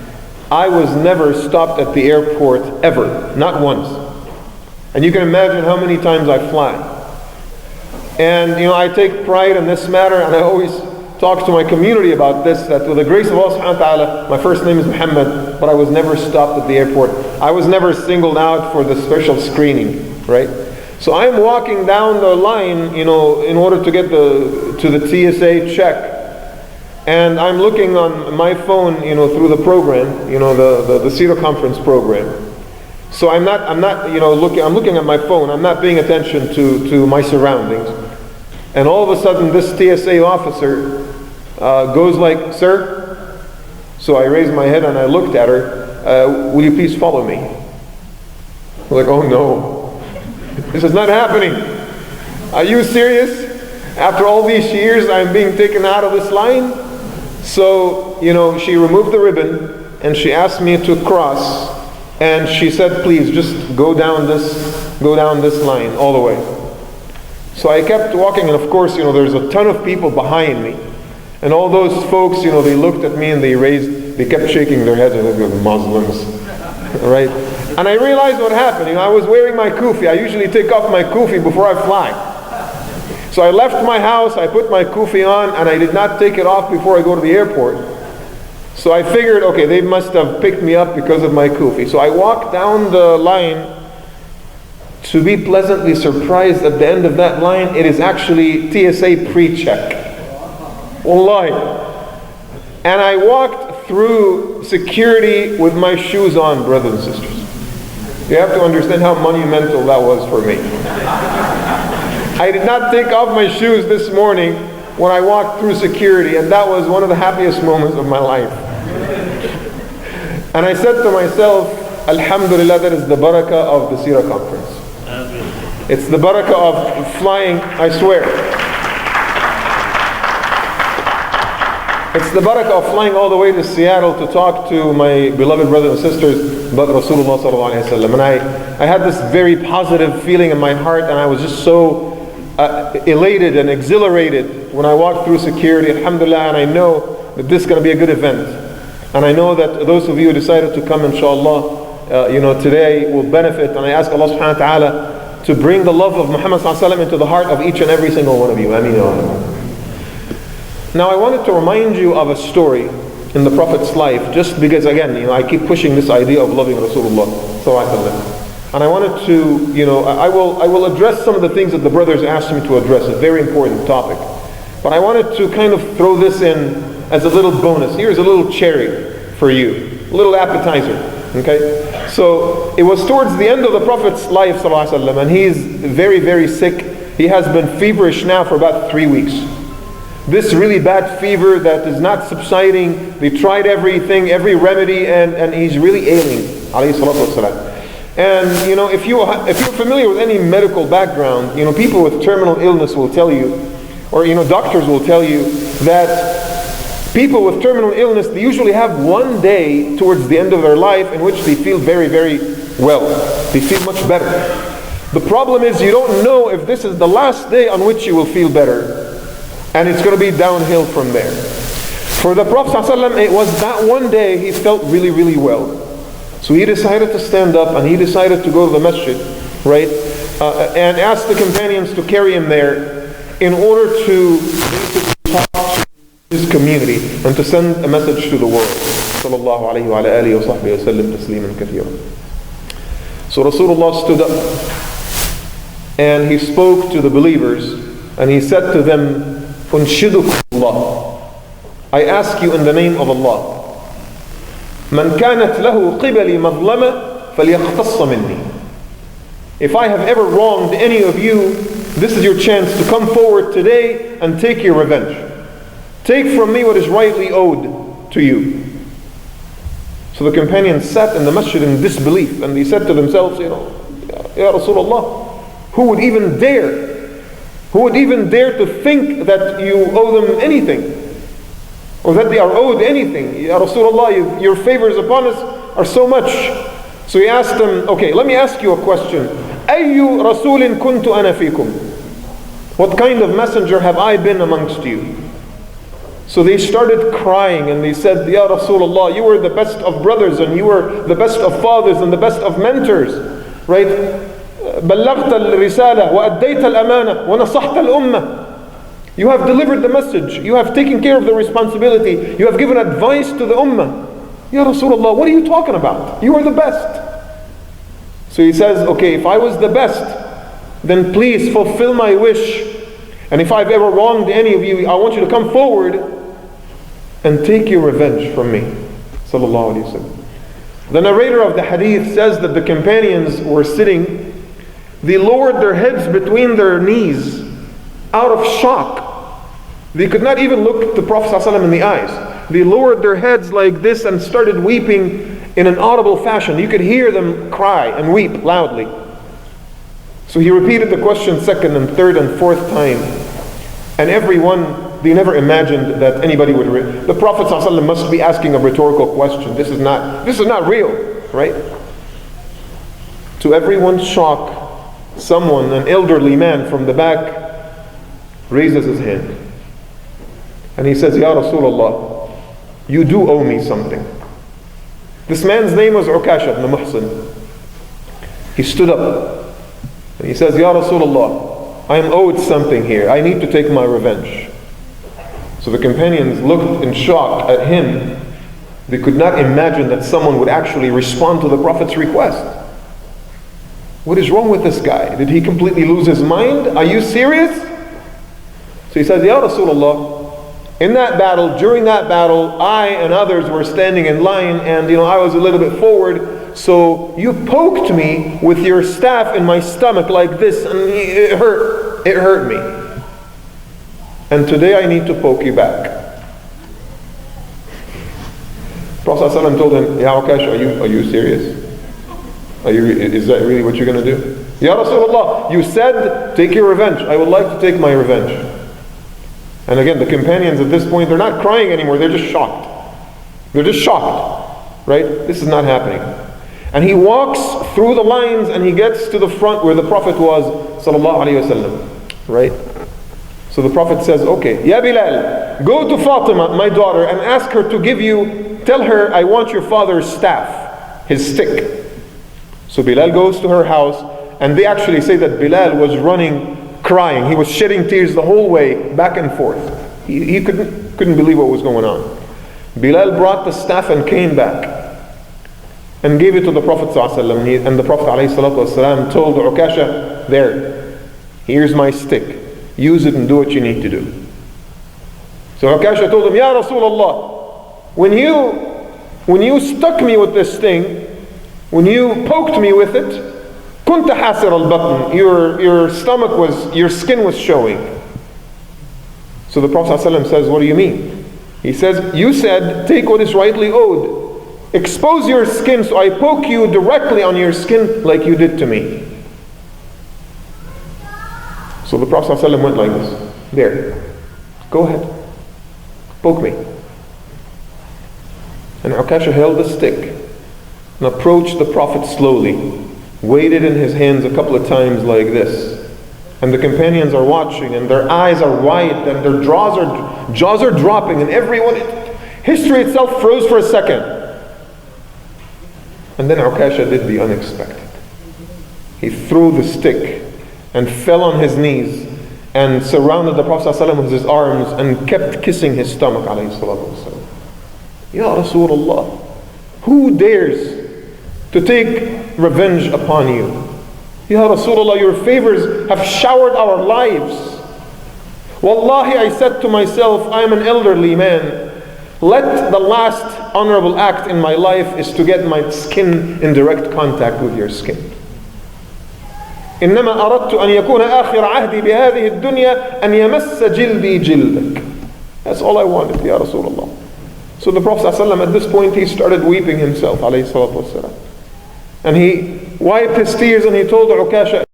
I was never stopped at the airport ever, not once. And you can imagine how many times I fly. And I take pride in this matter, and I always talk to my community about this, that with the grace of Allah subhanahu wa ta'ala, my first name is Muhammad, but I was never stopped at the airport. I was never singled out for the special screening, right? So I'm walking down the line, in order to get to the TSA check. And I'm looking on my phone, through the program, the Seerah conference program. So I'm looking at my phone, I'm not paying attention to my surroundings. And all of a sudden this TSA officer goes like, "Sir?" So I raised my head and I looked at her. "Will you please follow me?" I'm like, "Oh no, this is not happening. Are you serious? After all these years I'm being taken out of this line?" So, she removed the ribbon and she asked me to cross, and she said, "Please just go down this line all the way." So I kept walking, and of course, there's a ton of people behind me. And all those folks, they looked at me and they kept shaking their heads, and they were Muslims, right? And I realized what happened. I was wearing my kufi. I usually take off my kufi before I fly. So I left my house, I put my kufi on, and I did not take it off before I go to the airport. So I figured, okay, they must have picked me up because of my kufi. So I walked down the line, to be pleasantly surprised at the end of that line, it is actually TSA pre-check. Wallahi. And I walked through security with my shoes on, brothers and sisters. You have to understand how monumental that was for me. I did not take off my shoes this morning when I walked through security, and that was one of the happiest moments of my life. And I said to myself, Alhamdulillah, that is the barakah of the Seerah conference. It's the barakah of flying, I swear. It's the barakah of flying all the way to Seattle to talk to my beloved brothers and sisters about Rasulullah sallallahu alaihi wasallam. And I had this very positive feeling in my heart, and I was just so elated and exhilarated when I walked through security, alhamdulillah, and I know that this is going to be a good event. And I know that those of you who decided to come, inshallah, today will benefit. And I ask Allah subhanahu wa ta'ala to bring the love of Muhammad sallallahu alaihi wasallam into the heart of each and every single one of you. Ameen. Now I wanted to remind you of a story in the Prophet's life, just because again, I keep pushing this idea of loving Rasulullah sallallahu alaihi wasallam. And I wanted to, I will address some of the things that the brothers asked me to address, a very important topic. But I wanted to kind of throw this in as a little bonus. Here's a little cherry for you, a little appetizer. Okay? So it was towards the end of the Prophet's life, sallallahu alaihi wasallam, and he's very, very sick. He has been feverish now for about 3 weeks. This really bad fever that is not subsiding. They tried everything, every remedy, and he's really ailing, alayhi salatu wasalam. And if you're familiar with any medical background, people with terminal illness will tell you, or doctors will tell you that people with terminal illness, they usually have one day towards the end of their life in which they feel very, very well. They feel much better. The problem is you don't know if this is the last day on which you will feel better, and it's going to be downhill from there. For the Prophet ﷺ, it was that one day he felt really, really well. So he decided to stand up and he decided to go to the masjid, right? And ask the companions to carry him there in order to talk to his community and to send a message to the world. Sallallahu alayhi wa alihi wa sahbihi wa sallam tasliman kathira. So Rasulullah stood up and he spoke to the believers and he said to them, Unshidukum Allah. I ask you in the name of Allah. من كانت له قبلي مظلمة فليقتص مني. If I have ever wronged any of you, this is your chance to come forward today and take your revenge. Take from me what is rightly owed to you. So the companions sat in the masjid in disbelief, and they said to themselves, Ya Rasulullah, who would even dare to think that you owe them anything? Or that they are owed anything. Ya Rasulullah, your favors upon us are so much. So he asked them, okay, let me ask you a question. أَيُّ رَسُولٍ كُنْتُ أَنَا فِيكُمْ? What kind of messenger have I been amongst you? So they started crying and they said, Ya Rasulullah, you were the best of brothers and you were the best of fathers and the best of mentors. Right? بَلَّغْتَ الرِّسَالَةَ وَأَدَّيْتَ الْأَمَانَةَ وَنَصَحْتَ الْأُمَّةَ. You have delivered the message. You have taken care of the responsibility. You have given advice to the ummah. Ya Rasulullah, what are you talking about? You are the best. So he says, okay, if I was the best, then please fulfill my wish. And if I've ever wronged any of you, I want you to come forward and take your revenge from me. Sallallahu Alaihi Wasallam. The narrator of the hadith says that the companions were sitting. They lowered their heads between their knees out of shock. They could not even look the Prophet ﷺ in the eyes. They lowered their heads like this and started weeping in an audible fashion. You could hear them cry and weep loudly. So he repeated the question second and third and fourth time. And everyone, they never imagined that anybody would... The Prophet ﷺ must be asking a rhetorical question. This is not real, right? To everyone's shock, someone, an elderly man from the back, raises his hand. And he says, Ya Rasulullah, you do owe me something. This man's name was Ukasha ibn Muhsin. He stood up and he says, Ya Rasulullah, I am owed something here. I need to take my revenge. So the companions looked in shock at him. They could not imagine that someone would actually respond to the Prophet's request. What is wrong with this guy? Did he completely lose his mind? Are you serious? So he says, Ya Rasulullah, in that battle, during that battle, I and others were standing in line, and I was a little bit forward, so you poked me with your staff in my stomach like this, and it hurt me. And today I need to poke you back. Prophet ﷺ told him, Ya Ukash, are you serious? Is that really what you're going to do? Ya Rasulullah, you said, take your revenge. I would like to take my revenge. And again, the companions at this point, they're not crying anymore, they're just shocked. They're just shocked, right? This is not happening. And he walks through the lines and he gets to the front where the Prophet was, sallallahu alayhi wasallam, right? So the Prophet says, okay, Ya Bilal, go to Fatima, my daughter, and ask her to give you, tell her I want your father's staff, his stick. So Bilal goes to her house, and they actually say that Bilal was running, crying. He was shedding tears the whole way, back and forth. He couldn't believe what was going on. Bilal brought the staff and came back and gave it to the Prophet ﷺ. And the Prophet ﷺ told Ukasha, there, here's my stick. Use it and do what you need to do. So Ukasha told him, Ya Rasulullah, when you stuck me with this thing, when you poked me with it, kunta hasir al-batn, your stomach was, your skin was showing. So the Prophet ﷺ says, what do you mean? He says, you said, take what is rightly owed. Expose your skin so I poke you directly on your skin like you did to me. So the Prophet ﷺ went like this. There, go ahead, poke me. And Ukasha held the stick and approached the Prophet slowly, weighted in his hands a couple of times like this. And the companions are watching, and their eyes are wide, and their jaws are dropping, and history itself froze for a second. And then Ukasha did the unexpected. He threw the stick and fell on his knees and surrounded the Prophet ﷺ with his arms and kept kissing his stomach. Ya Rasulullah, who dares to take revenge upon you? Ya Rasulullah, your favors have showered our lives. Wallahi, I said to myself, I am an elderly man. Let the last honorable act in my life is to get my skin in direct contact with your skin. إنما أردت أن يكون آخر عهدي بهذه الدنيا أن يمس جلدي جلدك. That's all I wanted, Ya Rasulullah. So the Prophet ﷺ, at this point, he started weeping himself, alayhi salatu wasalam. And he wiped his tears and he told Ukasha,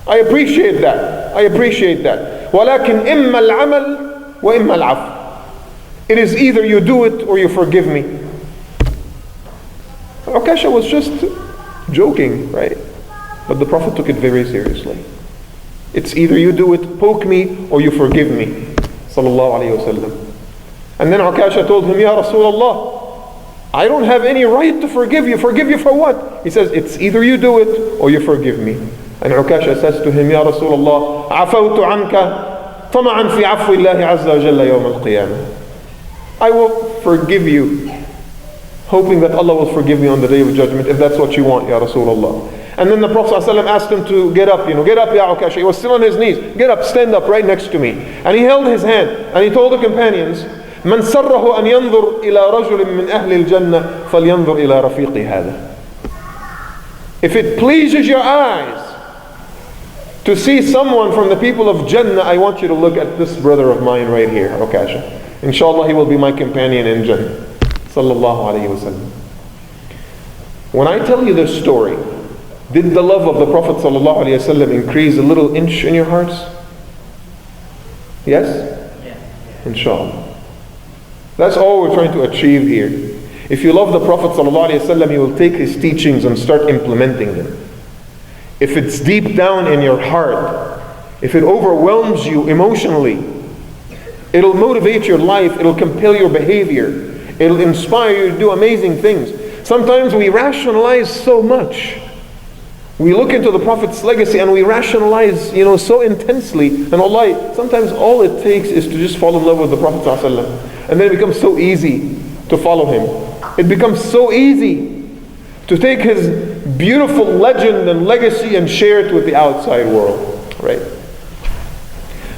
I appreciate that. ولكن إما العمل وإما العفو. It is either you do it or you forgive me. Ukasha was just joking, right? But the Prophet took it very seriously. It's either you do it, poke me, or you forgive me. Sallallahu alayhi wasallam. And then Ukasha told him, Ya Rasulullah, I don't have any right to forgive you. Forgive you for what? He says, it's either you do it or you forgive me. And Ukasha says to him, Ya Rasulullah, عفوت عنك طمعا في عفو الله عز وجل يوم القيامة. I will forgive you, hoping that Allah will forgive me on the day of judgment, if that's what you want, Ya Rasulullah. And then the Prophet ﷺ asked him to get up, get up, Ya Ukasha. He was still on his knees. Get up, stand up right next to me. And he held his hand and he told the companions, من سره أن ينظر إلى رجل من أهل الجنة فلينظر إلى رفيقي هذا. If it pleases your eyes to see someone from the people of Jannah, I want you to look at this brother of mine right here, Ukasha. Inshallah, he will be my companion in Jannah. Sallallahu alayhi wasallam. When I tell you this story, did the love of the Prophet sallallahu alayhi wasallam increase a little inch in your hearts? Yes? Inshallah. That's all we're trying to achieve here. If you love the Prophet ﷺ, you will take his teachings and start implementing them. If it's deep down in your heart, if it overwhelms you emotionally, it'll motivate your life, it'll compel your behavior, it'll inspire you to do amazing things. Sometimes we rationalize so much. We look into the Prophet's legacy and we rationalize, so intensely. And Allah, sometimes all it takes is to just fall in love with the Prophet ﷺ. And then it becomes so easy to follow him. It becomes so easy to take his beautiful legend and legacy and share it with the outside world, right?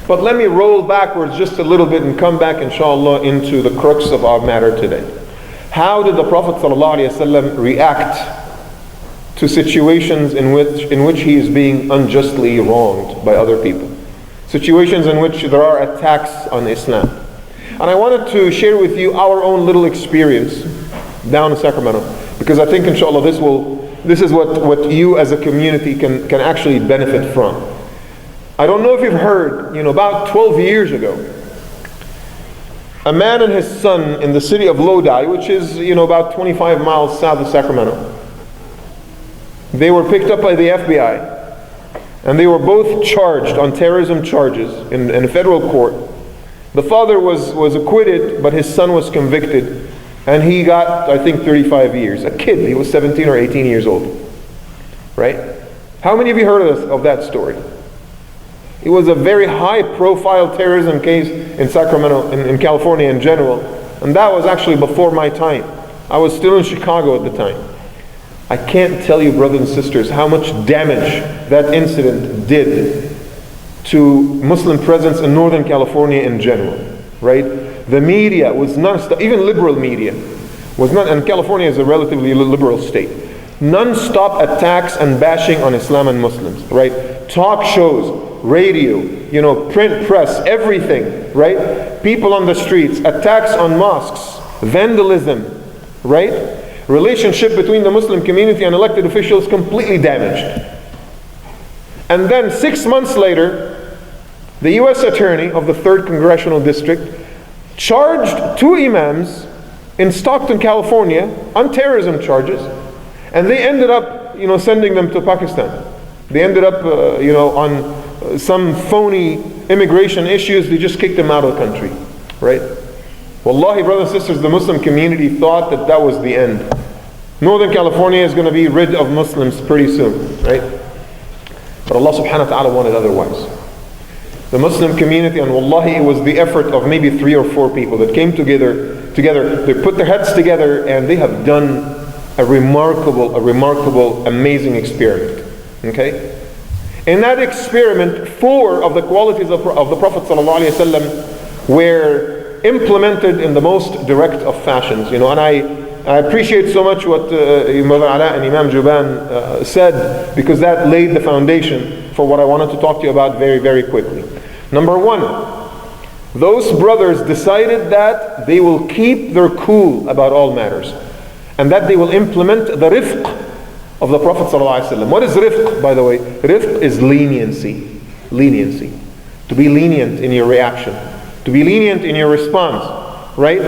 But let me roll backwards just a little bit and come back, inshallah, into the crux of our matter today. How did the Prophet ﷺ react to situations in which he is being unjustly wronged by other people? Situations in which there are attacks on Islam. And I wanted to share with you our own little experience down in Sacramento, because I think, inshallah, this is what you as a community can actually benefit from. I don't know if you've heard, about 12 years ago, a man and his son in the city of Lodi, which is, about 25 miles south of Sacramento, they were picked up by the FBI, and they were both charged on terrorism charges in a federal court. The father was acquitted, but his son was convicted, and he got, I think, 35 years. A kid, he was 17 or 18 years old, right? How many of you heard of that story? It was a very high-profile terrorism case in Sacramento, in California in general, and that was actually before my time. I was still in Chicago at the time. I can't tell you, brothers and sisters, how much damage that incident did to Muslim presence in Northern California in general, right? The media was non-stop, even liberal media was not, and California is a relatively liberal state, non-stop attacks and bashing on Islam and Muslims, right? Talk shows, radio, print press, everything, right? People on the streets, attacks on mosques, vandalism, right? Relationship between the Muslim community and elected officials completely damaged. And then 6 months later, the U.S. Attorney of the 3rd Congressional District charged 2 imams in Stockton, California on terrorism charges, and they ended up, sending them to Pakistan. They ended up, on some phony immigration issues. They just kicked them out of the country, right? Wallahi, brothers and sisters, the Muslim community thought that was the end. Northern California is going to be rid of Muslims pretty soon, right? But Allah subhanahu wa ta'ala wanted otherwise. The Muslim community, and wallahi, it was the effort of maybe 3 or 4 people that came together, they put their heads together, and they have done a remarkable, amazing experiment. Okay? In that experiment, 4 of the qualities of the Prophet ﷺ were implemented in the most direct of fashions. And I appreciate so much what Mother Ala and Imam Juban said, because that laid the foundation for what I wanted to talk to you about very, very quickly. Number 1, those brothers decided that they will keep their cool about all matters, and that they will implement the rifq of the Prophet ﷺ. What is rifq, by the way? Rifq is leniency. Leniency. To be lenient in your reaction. To be lenient in your response. Right?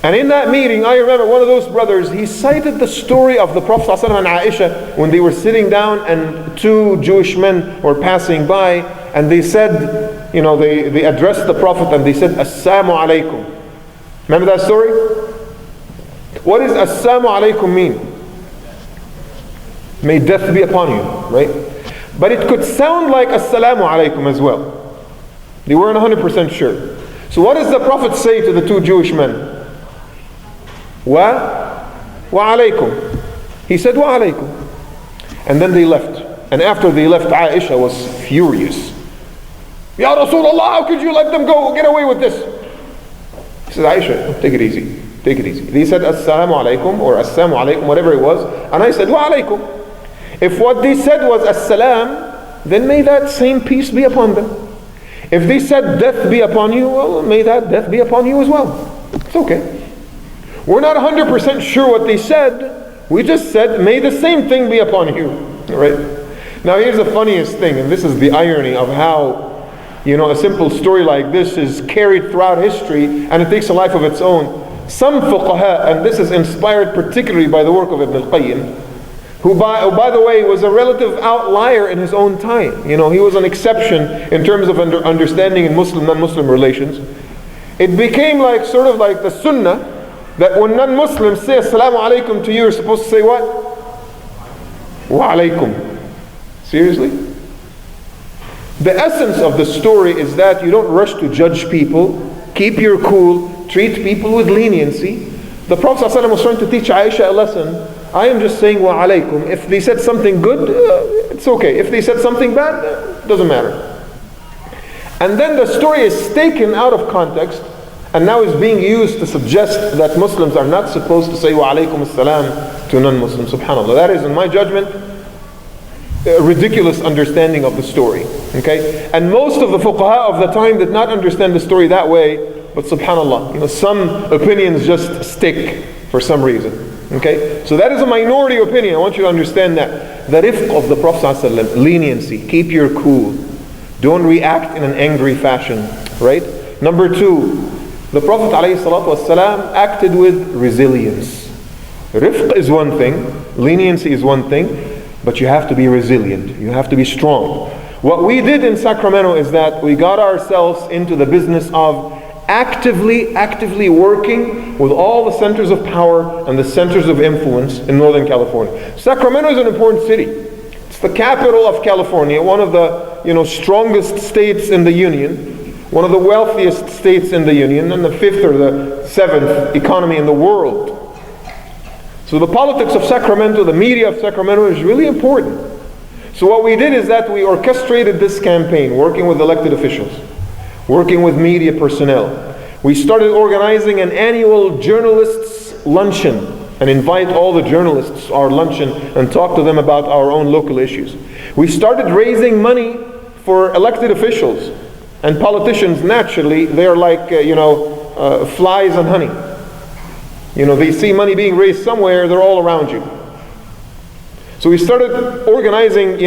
And in that meeting, I remember one of those brothers, he cited the story of the Prophet ﷺ and Aisha when they were sitting down and 2 Jewish men were passing by, and they said, they addressed the Prophet and they said, Assalamu alaikum. Remember that story? What does Assalamu alaikum mean? May death be upon you, right? But it could sound like Assalamu alaikum as well. They weren't 100% sure. So what does the Prophet say to the 2 Jewish men? Wa alaykum. He said, wa alaykum. And then they left. And after they left, Aisha was furious. Ya Rasulullah, how could you let them go? Get away with this. He said, Aisha, take it easy. Take it easy. They said, Assalamu alaikum, or Assalamu alaikum, whatever it was. And I said, wa alaykum. If what they said was Assalam, then may that same peace be upon them. If they said death be upon you, well, may that death be upon you as well. It's okay. We're not 100% sure what they said. We just said, may the same thing be upon you. Right? Now here's the funniest thing, and this is the irony of how, a simple story like this is carried throughout history, and it takes a life of its own. Some fuqaha, and this is inspired particularly by the work of Ibn al-Qayyim, who by the way was a relative outlier in his own time. You know, he was an exception in terms of understanding in Muslim, non-Muslim relations. It became like sort of like the sunnah that when non-Muslims say assalamu alaikum to you, you're supposed to say what? Wa alaikum. Seriously? The essence of the story is that you don't rush to judge people, keep your cool, treat people with leniency. The Prophet ﷺ was trying to teach Aisha a lesson. I am just saying wa alaikum. If they said something good, it's okay. If they said something bad, doesn't matter. And then the story is taken out of context and now is being used to suggest that Muslims are not supposed to say wa alaikum assalam to non-Muslims. Subhanallah. That is, in my judgment, a ridiculous understanding of the story. Okay? And most of the fuqaha of the time did not understand the story that way. But subhanallah, you know, some opinions just stick for some reason. Okay? So that is a minority opinion. I want you to understand that. The rifq of the Prophet ﷺ, leniency, keep your cool. Don't react in an angry fashion. Right? Number two, the Prophet ﷺ acted with resilience. Rifq is one thing, leniency is one thing, but you have to be resilient. You have to be strong. What we did in Sacramento is that we got ourselves into the business of actively working with all the centers of power and the centers of influence in Northern California. Sacramento is an important city. It's the capital of California, one of the strongest states in the Union, one of the wealthiest states in the Union, and the fifth or the seventh economy in the world. So the politics of Sacramento, the media of Sacramento is really important. So what we did is that we orchestrated this campaign, working with elected officials, working with media personnel. We started organizing an annual journalists' luncheon and invite all the journalists to our luncheon and talk to them about our own local issues. We started raising money for elected officials and politicians. Naturally, they're like flies on honey. They see money being raised somewhere, they're all around you. So we started organizing,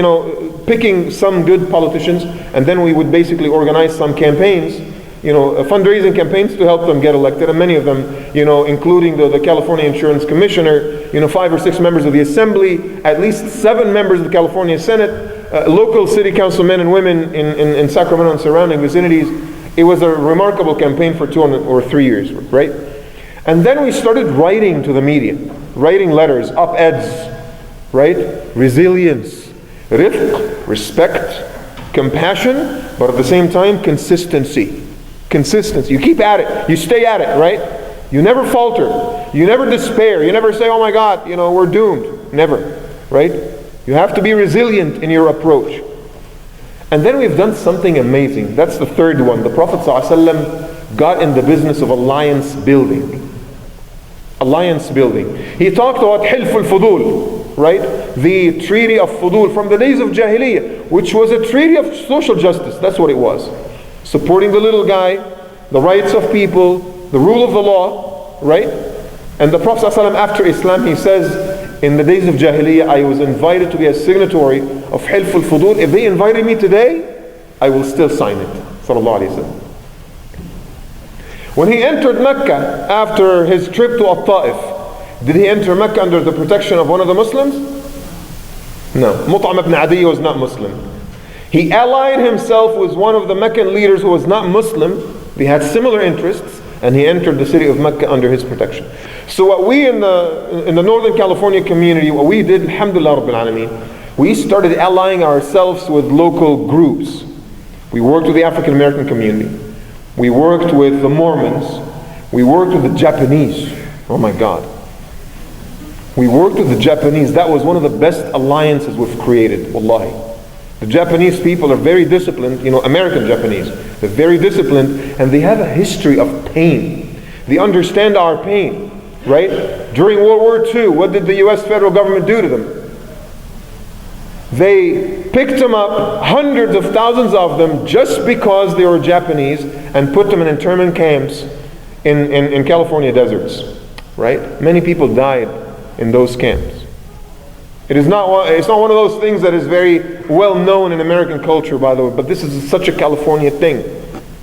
picking some good politicians, and then we would basically organize some campaigns, fundraising campaigns to help them get elected, and many of them, including the California Insurance Commissioner, 5 or 6 members of the Assembly, at least 7 members of the California Senate, local city councilmen and women in Sacramento and surrounding vicinities. It was a remarkable campaign for 2 or 3 years, right? And then we started writing to the media, writing letters, op-eds, right? Resilience, rifq, respect, compassion, but at the same time, consistency. Consistency. You keep at it. You stay at it, right? You never falter. You never despair. You never say, oh my God, we're doomed. Never, right? You have to be resilient in your approach. And then we've done something amazing. That's the third one. The Prophet ﷺ got in the business of alliance building. Alliance building. He talked about Hilf al-Fudul, right? The Treaty of Fudul from the days of Jahiliyyah, which was a treaty of social justice. That's what it was. Supporting the little guy, the rights of people, the rule of the law, right? And the Prophet ﷺ, after Islam, he says, in the days of Jahiliyyah, I was invited to be a signatory of Hilf al-Fudul. If they invited me today, I will still sign it. Sallallahu Alaihi Wasallam. When he entered Mecca after his trip to At-Ta'if, did he enter Mecca under the protection of one of the Muslims? No. Mut'am ibn Adi was not Muslim. He allied himself with one of the Meccan leaders who was not Muslim. They had similar interests, and he entered the city of Mecca under his protection. So what we in the Northern California community, what we did, alhamdulillah rabbil alameen, we started allying ourselves with local groups. We worked with the African American community. We worked with the Mormons. We worked with the Japanese. Oh my God. We worked with the Japanese. That was one of the best alliances we've created, wallahi. The Japanese people are very disciplined, American Japanese. They're very disciplined, and they have a history of pain. They understand our pain, right? During World War II, what did the US federal government do to them? They picked them up, hundreds of thousands of them, just because they were Japanese, and put them in internment camps in California deserts, right? Many people died in those camps. It's not one of those things that is very well known in American culture, by the way, but this is such a California thing,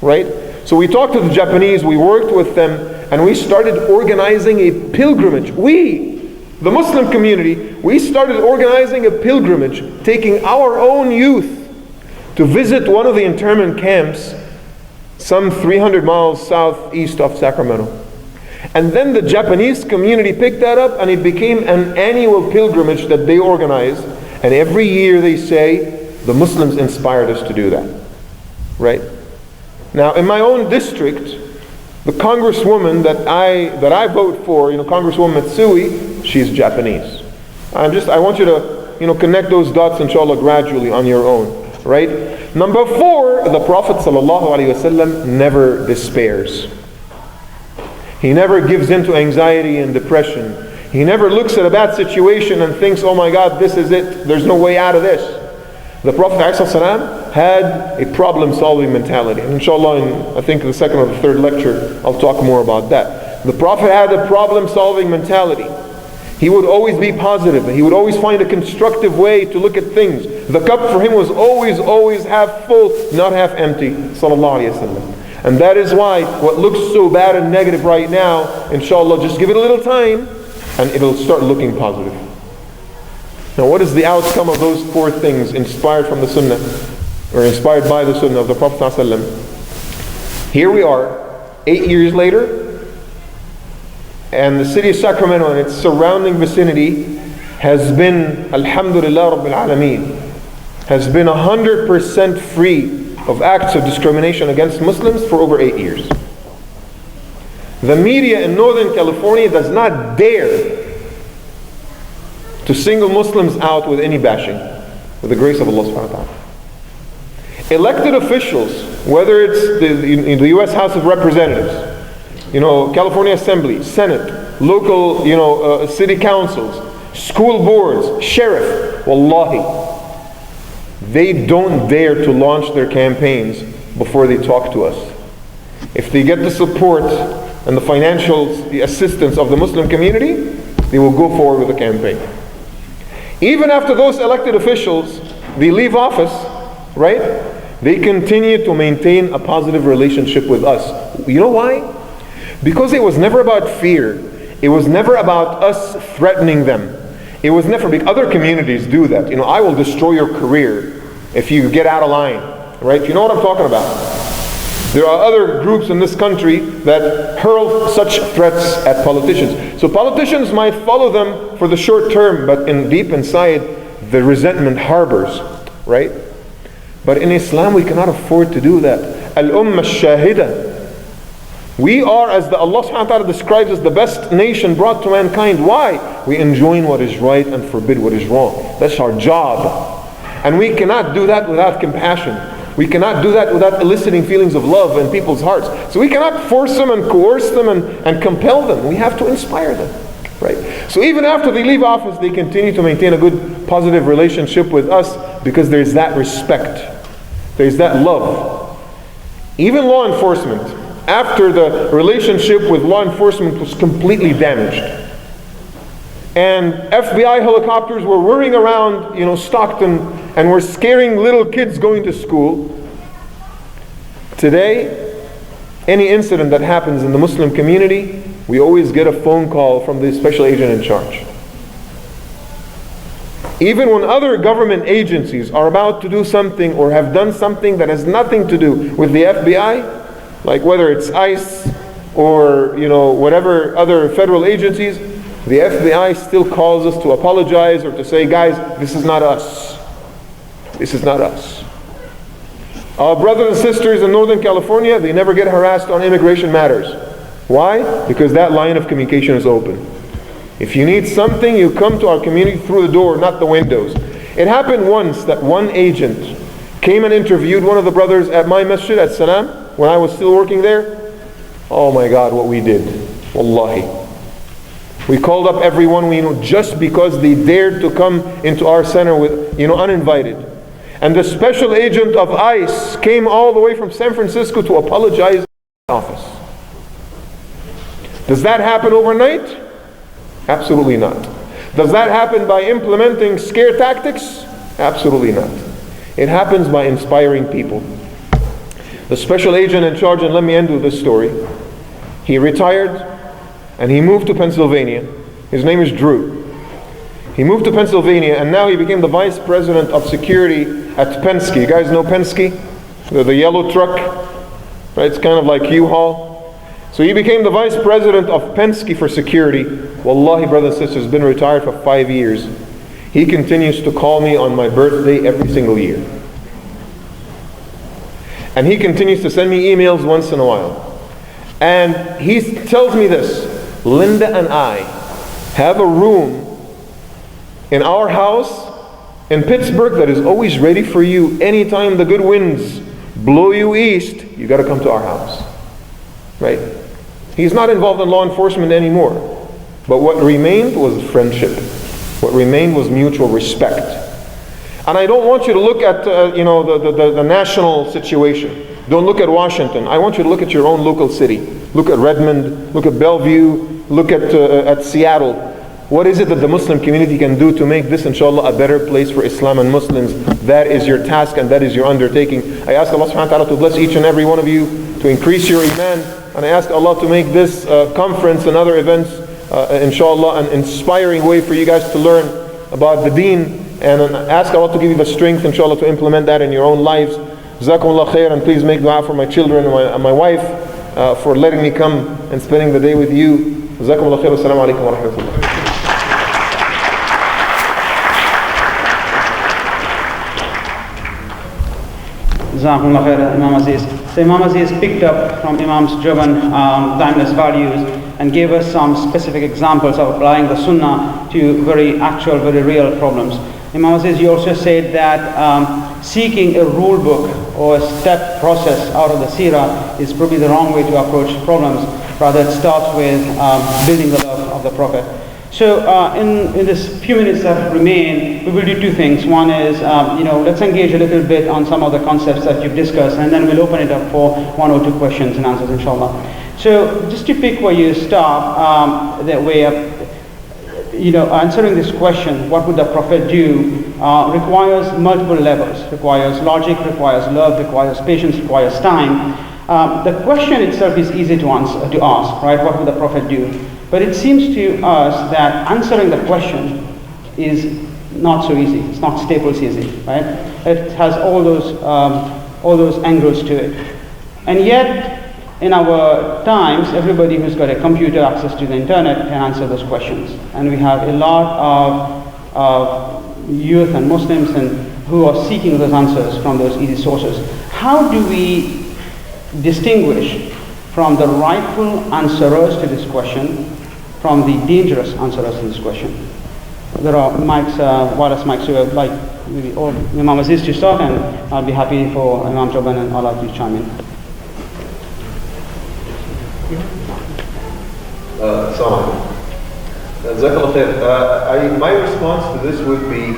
right? So we talked to the Japanese, we worked with them, and we started organizing a pilgrimage. We, the Muslim community, we started organizing a pilgrimage, taking our own youth to visit one of the internment camps some 300 miles southeast of Sacramento. And then the Japanese community picked that up, and it became an annual pilgrimage that they organized. And every year they say, the Muslims inspired us to do that. Right? Now, in my own district, the congresswoman that I vote for, Congresswoman Matsui, she's Japanese. I want you to, connect those dots, inshallah, gradually on your own. Right? Number 4, the Prophet ﷺ never despairs. He never gives in to anxiety and depression. He never looks at a bad situation and thinks, oh my God, this is it, there's no way out of this. The Prophet ﷺ had a problem-solving mentality. And inshallah, in I think the second or the third lecture, I'll talk more about that. The Prophet had a problem-solving mentality. He would always be positive. He would always find a constructive way to look at things. The cup for him was always half full, not half empty. Sallallahu Alaihi Wasallam. And that is why what looks so bad and negative right now, inshallah, just give it a little time and it'll start looking positive. Now, what is the outcome of those 4 things inspired from the Sunnah, or inspired by the Sunnah of the Prophet ﷺ? Here we are, 8 years later, and the city of Sacramento and its surrounding vicinity has been, alhamdulillah Rabbil Alameen, has been 100% free of acts of discrimination against Muslims for over 8 years. The media in Northern California does not dare to single Muslims out with any bashing, with the grace of Allah subhanahu wa ta'ala. Elected officials, whether it's in the U.S. House of Representatives, California Assembly, Senate, local, city councils, school boards, sheriff, wallahi, they don't dare to launch their campaigns before they talk to us. If they get the support and the financial assistance of the Muslim community, they will go forward with the campaign. Even after those elected officials, they leave office, right? They continue to maintain a positive relationship with us. You know why? Because it was never about fear. It was never about us threatening them. It was never, other communities do that. I will destroy your career if you get out of line, right? You know what I'm talking about. There are other groups in this country that hurl such threats at politicians. So politicians might follow them for the short term, but deep inside, the resentment harbors, right? But in Islam, we cannot afford to do that. Al-Ummah Shahida. We are, as Allah subhanahu wa ta'ala describes, as the best nation brought to mankind. Why? We enjoin what is right and forbid what is wrong. That's our job. And we cannot do that without compassion. We cannot do that without eliciting feelings of love in people's hearts. So we cannot force them and coerce them and compel them. We have to inspire them. Right? So even after they leave office, they continue to maintain a good, positive relationship with us because there's that respect. There's that love. Even law enforcement, after the relationship with law enforcement was completely damaged, and FBI helicopters were whirring around, Stockton, and were scaring little kids going to school. Today, any incident that happens in the Muslim community, we always get a phone call from the special agent in charge. Even when other government agencies are about to do something or have done something that has nothing to do with the FBI, like whether it's ICE or whatever other federal agencies, the FBI still calls us to apologize or to say, guys, this is not us. This is not us. Our brothers and sisters in Northern California, they never get harassed on immigration matters. Why? Because that line of communication is open. If you need something, you come to our community through the door, not the windows. It happened once that one agent came and interviewed one of the brothers at my masjid at Salam when I was still working there. Oh my God, what we did. Wallahi. We called up everyone we knew just because they dared to come into our center with, uninvited. And the special agent of ICE came all the way from San Francisco to apologize in the office. Does that happen overnight? Absolutely not. Does that happen by implementing scare tactics? Absolutely not. It happens by inspiring people. The special agent in charge, and let me end with this story. He retired and he moved to Pennsylvania. His name is Drew. He moved to Pennsylvania, and now he became the vice president of security at Penske. You guys know Penske? The yellow truck, right? It's kind of like U-Haul. So he became the vice president of Penske for security. Wallahi, brothers and sisters, been retired for 5 years. He continues to call me on my birthday every single year. And he continues to send me emails once in a while. And he tells me this: Linda and I have a room in our house in Pittsburgh that is always ready for you. Anytime the good winds blow you east, you got to come to our house. Right? He's not involved in law enforcement anymore. But what remained was friendship. What remained was mutual respect. And I don't want you to look at the national situation. Don't look at Washington. I want you to look at your own local city. Look at Redmond. Look at Bellevue. Look at Seattle. What is it that the Muslim community can do to make this, inshallah, a better place for Islam and Muslims? That is your task and that is your undertaking. I ask Allah subhanahu wa ta'ala to bless each and every one of you, to increase your iman. And I ask Allah to make this conference and other events, inshallah, an inspiring way for you guys to learn about the deen. And ask Allah to give you the strength, inshallah, to implement that in your own lives. Jazakumullah khair, and please make dua for my children and my wife for letting me come and spending the day with you. Jazakumullah khair. Assalamu alaikum wa rahmatullah. Jazakumullah khair, Imam Aziz. So Imam Aziz picked up from Imam's Joban timeless values and gave us some specific examples of applying the Sunnah to very actual, very real problems. Imam Aziz, you also said that seeking a rule book or a step process out of the Seerah is probably the wrong way to approach problems. Rather, it starts with building the love of the Prophet. So in this few minutes that remain, we will do two things. One is, let's engage a little bit on some of the concepts that you've discussed, and then we'll open it up for one or two questions and answers, inshallah. So just to pick where you start, the way of, answering this question, what would the Prophet do, requires multiple levels. Requires logic, requires love, requires patience, requires time. The question itself is easy to ask, right? What would the Prophet do? But it seems to us that answering the question is not so easy. It's not staples easy, right? It has all those angles to it. And yet, in our times, everybody who's got a computer, access to the internet, can answer those questions. And we have a lot of youth and Muslims who are seeking those answers from those easy sources. How do we distinguish from the rightful answerers to this question from the dangerous answerers to this question? There are mics, wireless mics, so I'd like maybe Imam Aziz to start, and I'll be happy for Imam Joban and Allah to chime in. My response to this would be,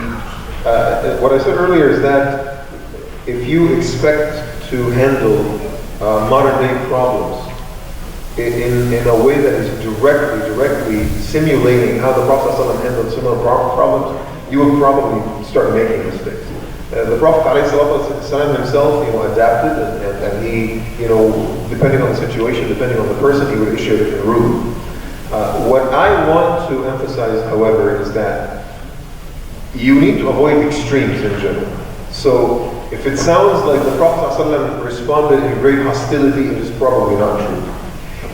what I said earlier is that if you expect to handle modern day problems in a way that is directly simulating how the Prophet ﷺ handled similar problems, you will probably start making mistakes. The Prophet ﷺ himself, adapted, and he, depending on the situation, depending on the person, he would issue a different rule. What I want to emphasize, however, is that you need to avoid extremes in general. So, if it sounds like the Prophet ﷺ responded in great hostility, it is probably not true.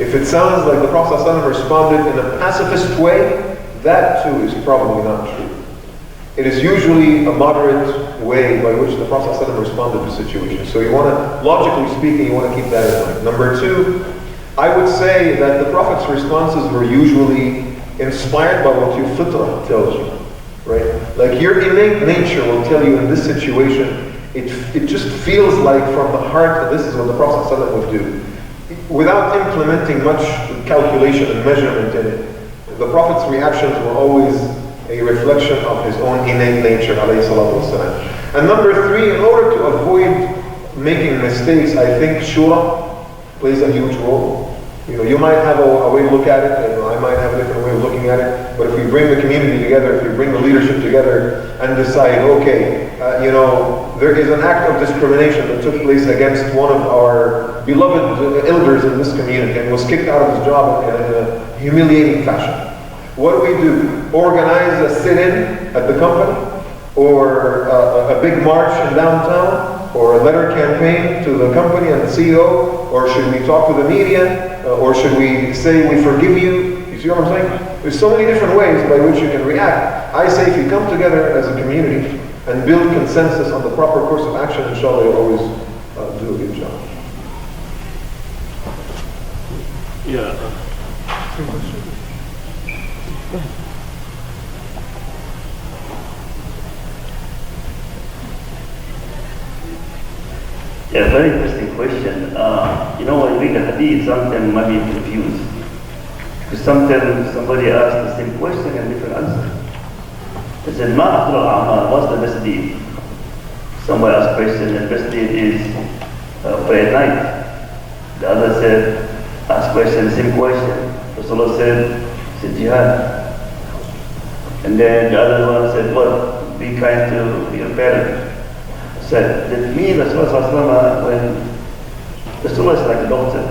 If it sounds like the Prophet ﷺ responded in a pacifist way, that too is probably not true. It is usually a moderate way by which the Prophet ﷺ responded to situations. So you want to, logically speaking, you want to keep that in mind. Number two, I would say that the Prophet's responses were usually inspired by what your fitrah tells you, right? Like your innate nature will tell you in this situation, it just feels like from the heart that this is what the Prophet ﷺ would do. Without implementing much calculation and measurement in it, the Prophet's reactions were always a reflection of his own innate nature, alayhi salatu wasalam. And number three, in order to avoid making mistakes, I think shura plays a huge role. You might have a way to look at it, I might have a different way of looking at it, but if we bring the community together, if we bring the leadership together and decide, okay, there is an act of discrimination that took place against one of our beloved elders in this community and was kicked out of his job in a humiliating fashion. What do we do? Organize a sit-in at the company? Or a big march in downtown? Or a letter campaign to the company and the CEO? Or should we talk to the media? Or should we say we forgive you? You see what I'm saying? There's so many different ways by which you can react. I say if you come together as a community and build consensus on the proper course of action, inshallah, you'll always do a good job. Yeah. Yeah, very interesting question. When you read the hadith, sometimes might be confused. Because sometimes somebody asks the same question and different answer. They said, Ma afdal al-a'mal, what's the best deed? Somebody asked question, and best deed is pray at night. The other asked question, same question. Rasulullah said jihad. And then the other one said, what? Be kind to your parents. Said that me, Rasulullah, when Rasulullah is like a doctor.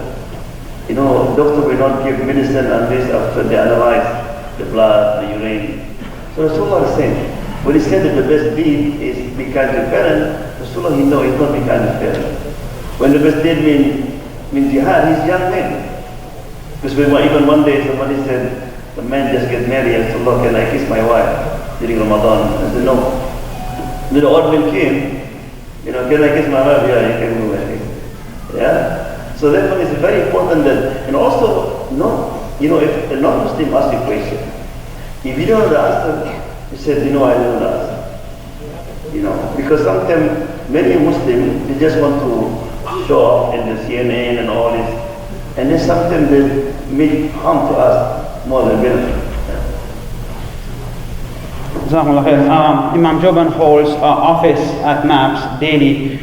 Doctor will not give medicine unless after they analyze the blood, the urine. So Rasulullah is saying, when he said that the best deed is be kind to parents, Rasulullah, he knows it's not be kind to parents. When the best deed means jihad, he's young man. Because even one day somebody said, the man just get married, and said, Rasulullah, can I kiss my wife during Ramadan? I said, no. Then the old man came, can I kiss my wife? Yeah, you can go ahead. Yeah? So therefore it's very important that, and also, if a non-Muslim asks you a question, if you don't know the answer, you said, I don't know the answer. Because sometimes many Muslims, they just want to show off in the CNN and all this, and then sometimes they make harm to us more than benefit. Imam Joban holds office at MAPS daily.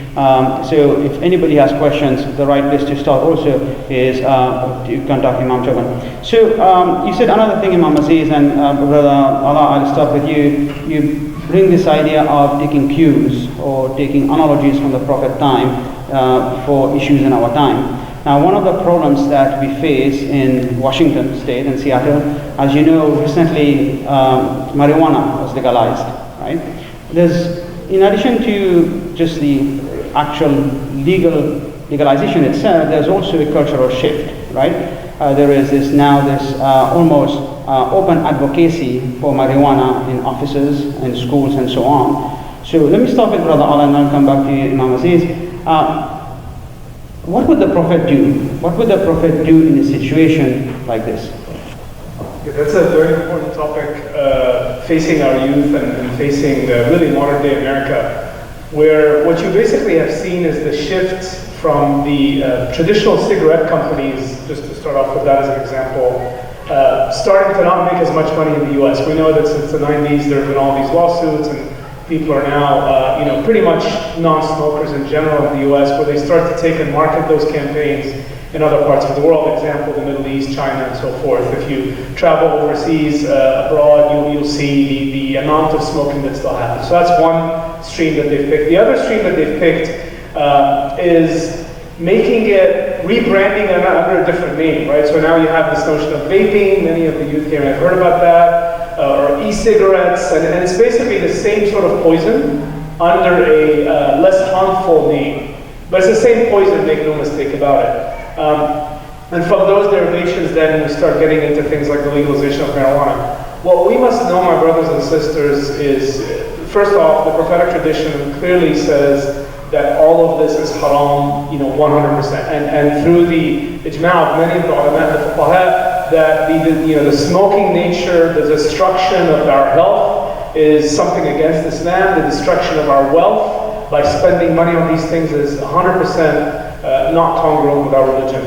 So if anybody has questions, the right place to start also is to contact Imam Joban. So you said another thing, Imam Aziz, and Brother Allah, I'll start with you. You bring this idea of taking cues or taking analogies from the Prophet time for issues in our time. Now, one of the problems that we face in Washington State and Seattle, as you know, recently marijuana was legalized, right? In addition to just the actual legalization itself, there's also a cultural shift, right? There is this almost open advocacy for marijuana in offices and schools and so on. So let me start with Brother Allah and I'll come back to you, Imam Aziz. What would the Prophet do? What would the Prophet do in a situation like this? Yeah, that's a very important topic facing our youth and facing really modern day America, where what you basically have seen is the shift from the traditional cigarette companies, just to start off with that as an example, starting to not make as much money in the US. We know that since the 90s there have been all these lawsuits and people are now, pretty much non-smokers in general in the US, where they start to take and market those campaigns in other parts of the world, example, the Middle East, China, and so forth. If you travel overseas, abroad, you'll see the amount of smoking that still happens. So that's one stream that they've picked. The other stream that they've picked is making it, rebranding them under a different name, right? So now you have this notion of vaping. Many of the youth here have heard about that. Or e-cigarettes, and it's basically the same sort of poison under a less harmful name. But it's the same poison, make no mistake about it. And from those derivations then we start getting into things like the legalization of marijuana. What we must know, my brothers and sisters, is first off, the prophetic tradition clearly says that all of this is haram, 100%. And through the ijma' of many of the ulama, the fuqaha, that the smoking nature, the destruction of our health is something against Islam. The destruction of our wealth by spending money on these things is 100% not congruent with our religion.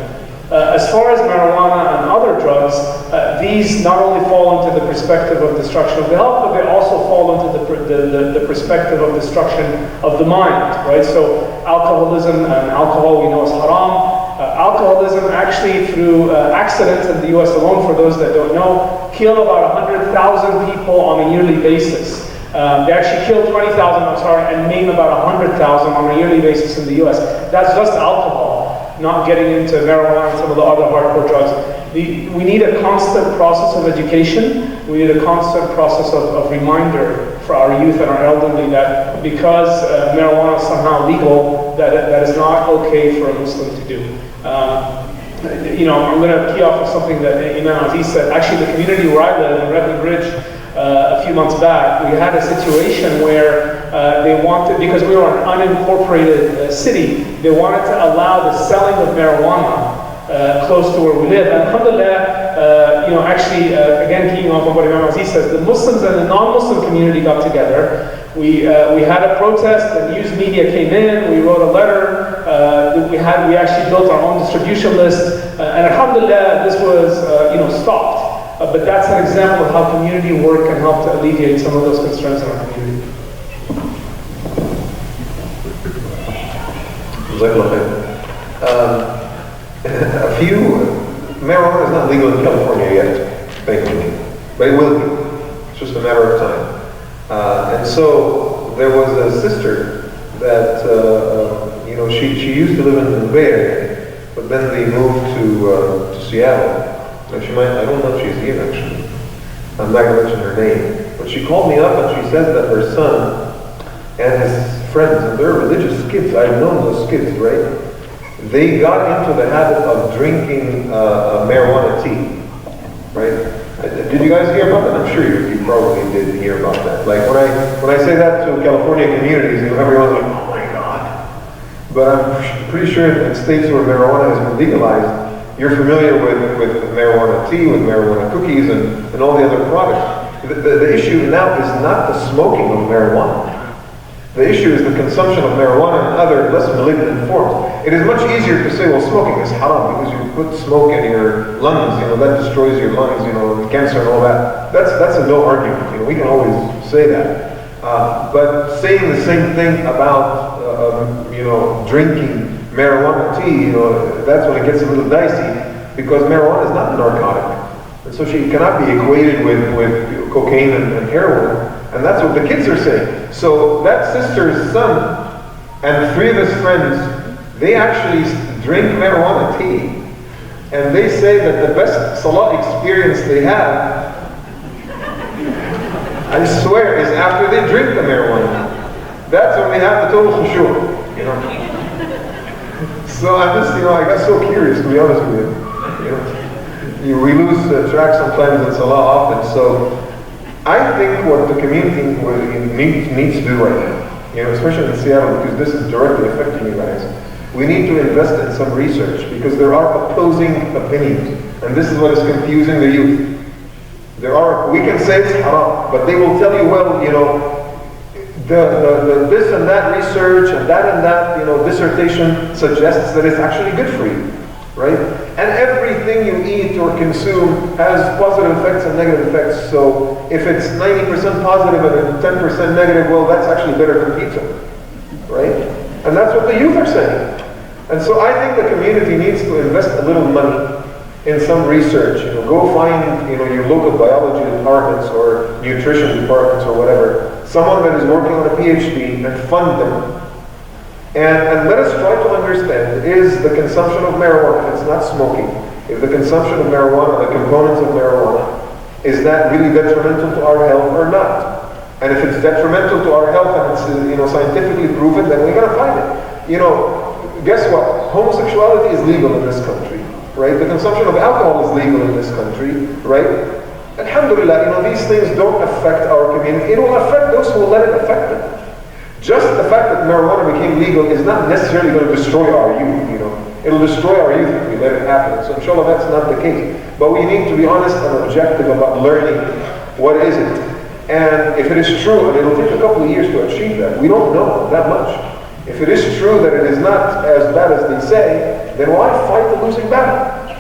As far as marijuana and other drugs, these not only fall into the perspective of destruction of the health, but they also fall into the perspective of destruction of the mind, right? So alcoholism and alcohol we know is haram. Alcoholism actually through accidents in the US alone, for those that don't know, kill about 100,000 people on a yearly basis. They actually kill 20,000, and maim about 100,000 on a yearly basis in the US. That's just alcohol. not getting into marijuana and some of the other hardcore drugs. We need a constant process of education. We need a constant process of reminder for our youth and our elderly that because marijuana is somehow legal, that is not okay for a Muslim to do. I'm going to key off of something that Imam Aziz said. Actually, the community where I live, in Redmond Ridge, a few months back, we had a situation where they wanted, because we were an unincorporated city, they wanted to allow the selling of marijuana close to where we live. And alhamdulillah, again, keying off of what Imam Aziz says, the Muslims and the non-Muslim community got together. We had a protest, the news media came in, we wrote a letter, we actually built our own distribution list, and alhamdulillah, this was stopped. But that's an example of how community work can help to alleviate some of those concerns in our community. Marijuana is not legal in California yet, thankfully, but it will be. It's just a matter of time. And so there was a sister that, she used to live in the Bay Area, but then they moved to Seattle. And I don't know if she's here actually. I'm not going to mention her name. But she called me up and she said that her son and his friends, and they're religious kids, I've known those kids, right? They got into the habit of drinking marijuana tea, right? Did you guys hear about that? I'm sure you probably did hear about that. Like when I say that to California communities, everyone's like, oh my God. But I'm pretty sure in states where marijuana has been legalized, you're familiar with marijuana tea, with marijuana cookies, and all the other products. The issue now is not the smoking of marijuana. The issue is the consumption of marijuana and other less malignant forms. It is much easier to say, well, smoking is haram because you put smoke in your lungs, that destroys your lungs, cancer and all that. That's a no argument. We can always say that. But saying the same thing about, drinking marijuana tea, that's when it gets a little dicey because marijuana is not a narcotic. And so she cannot be equated with cocaine and heroin. And that's what the kids are saying. So that sister's son and 3 of his friends, they actually drink marijuana tea. And they say that the best salah experience they have, I swear, is after they drink the marijuana. That's when they have the total khushu', So I'm just, I got so curious, to be honest with you. We lose track sometimes in salah often. So I think what the community needs to do right now, especially in Seattle, because this is directly affecting you guys, we need to invest in some research because there are opposing opinions, and this is what is confusing the youth. We can say it's haram, but they will tell you, well, the this and that research and that dissertation suggests that it's actually good for you, right? And everything you eat or consume has positive effects and negative effects. So if it's 90% positive and 10% negative, well, that's actually better than pizza, right? And that's what the youth are saying. And so I think the community needs to invest a little money in some research. Go find your local biology departments or nutrition departments or whatever, someone that is working on a PhD, and fund them. And let us try to understand, is the consumption of marijuana, if it's not smoking, if the consumption of marijuana, the components of marijuana, is that really detrimental to our health or not? And if it's detrimental to our health and it's scientifically proven, then we gotta find it. Guess what? Homosexuality is legal in this country, right? The consumption of alcohol is legal in this country, right? Alhamdulillah, these things don't affect our community. It will affect those who will let it affect them. Just the fact that marijuana became legal is not necessarily going to destroy our youth, It'll destroy our youth if we let it happen. So inshallah, that's not the case. But we need to be honest and objective about learning what is it. And if it is true, and it'll take a couple of years to achieve that, we don't know that much. If it is true that it is not as bad as they say, then why fight the losing battle?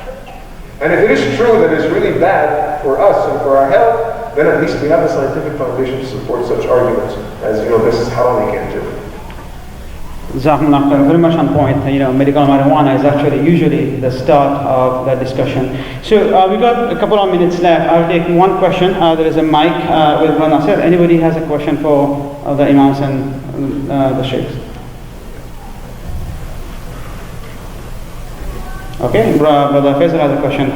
And if it is true that it's really bad for us and for our health, then at least we have the scientific foundation to support such arguments as, this is haram, you can't do it. Very much on point. Medical marijuana is actually usually the start of that discussion. So we've got a couple of minutes left. I'll take one question. There is a mic with Brother Nasir. Anybody has a question for the imams and the sheikhs? Okay, Brother Faisal has a question.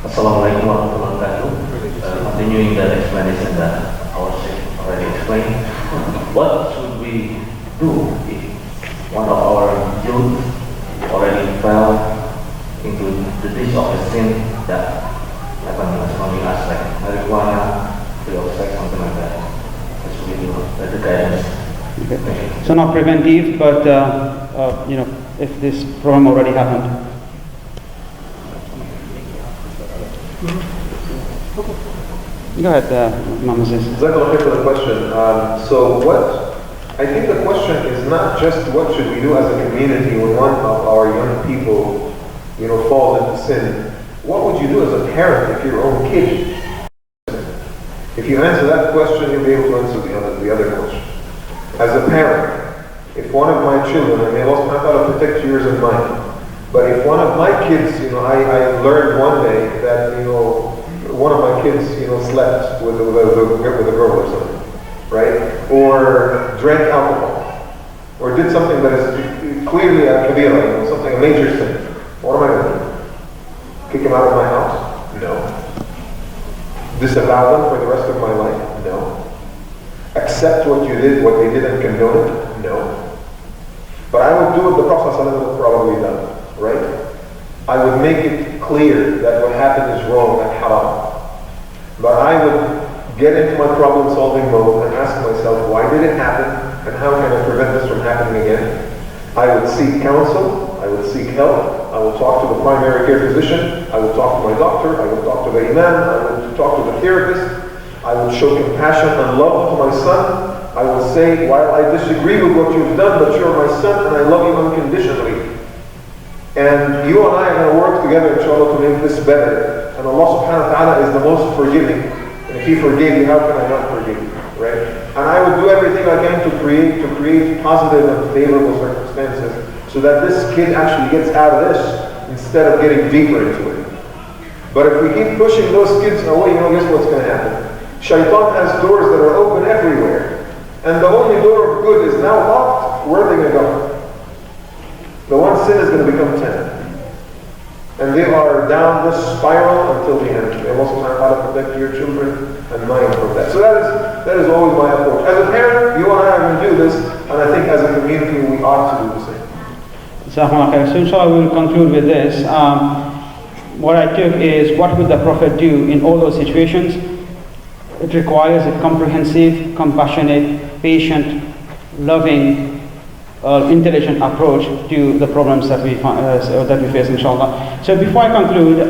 Assalamualaikum warahmatullahi wabarakatuh. Continuing the explanation that our Sheikh already explained, what should we do if one of our youth already fell into the ditch of a sin that surrounding us, like marijuana, free of sex, something like that? What should we do? The guidance. Okay. So not preventive, but if this problem already happened. Go ahead, Imam Aziz. Jazakallah khair for the question. I think the question is not just what should we do as a community when one of our young people, falls into sin. What would you do as a parent if your own kid? If you answer that question, you'll be able to answer the other question. As a parent, if one of my children, and may Allah subhanahu wa ta'ala protect yours and mine, but if one of my kids, I learned one day that, one of my kids, slept with a girl or something, right? Or drank alcohol, or did something that is clearly a kabira, something, a major sin. What am I going to do? Kick him out of my house? No. Disavow them for the rest of my life? No. Accept what they did and condone it? No. But I would do what the Prophet ﷺ would probably done, right? I would make it clear that what happened is wrong and haram. But I would get into my problem-solving mode and ask myself, why did it happen? And how can I prevent this from happening again? I would seek counsel. I would seek help. I will talk to the primary care physician. I will talk to my doctor. I will talk to the imam. I will talk to the therapist. I will show compassion and love to my son. I will say, while I disagree with what you've done, but you're my son and I love you unconditionally. And you and I are going to work together, inshallah, to make this better. And Allah subhanahu wa ta'ala is the most forgiving. And if He forgave you, how can I not forgive you? Right? And I would do everything I can to create positive and favorable circumstances so that this kid actually gets out of this instead of getting deeper into it. But if we keep pushing those kids away, guess what's going to happen? Shaitan has doors that are open everywhere. And the only door of good is now locked. Where are they going to go? The one sin is going to become 10. And they are down this spiral until the end. May Allah subhanahu wa ta'ala protect your children and mine from that. So that is always my approach. As a parent, you and I are going to do this, and I think as a community we ought to do the same. So inshallah we will conclude with this. What I took is, what would the Prophet do in all those situations? It requires a comprehensive, compassionate, patient, loving, intelligent approach to the problems that we face, inshallah. So before I conclude,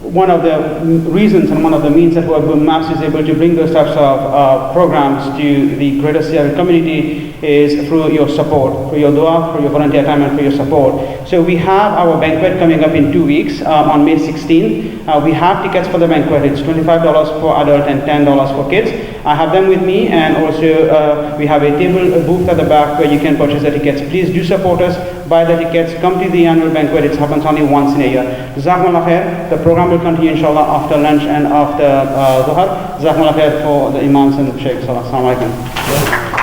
one of the reasons and one of the means that MAPS is able to bring those types of programs to the greater Seerah community is through your support, through your dua, through your volunteer time, and through your support. So we have our banquet coming up in 2 weeks on May 16th. We have tickets for the banquet. It's $25 for adult and $10 for kids. I have them with me, and also we have a booth at the back where you can purchase the tickets. Please do support us, buy the tickets, come to the annual banquet. It happens only once in a year. Jazakumullah khair. The program will continue inshallah after lunch and after Dhuhr. Jazakumullah khair for the imams and sheikhs. Assalamu alaikum.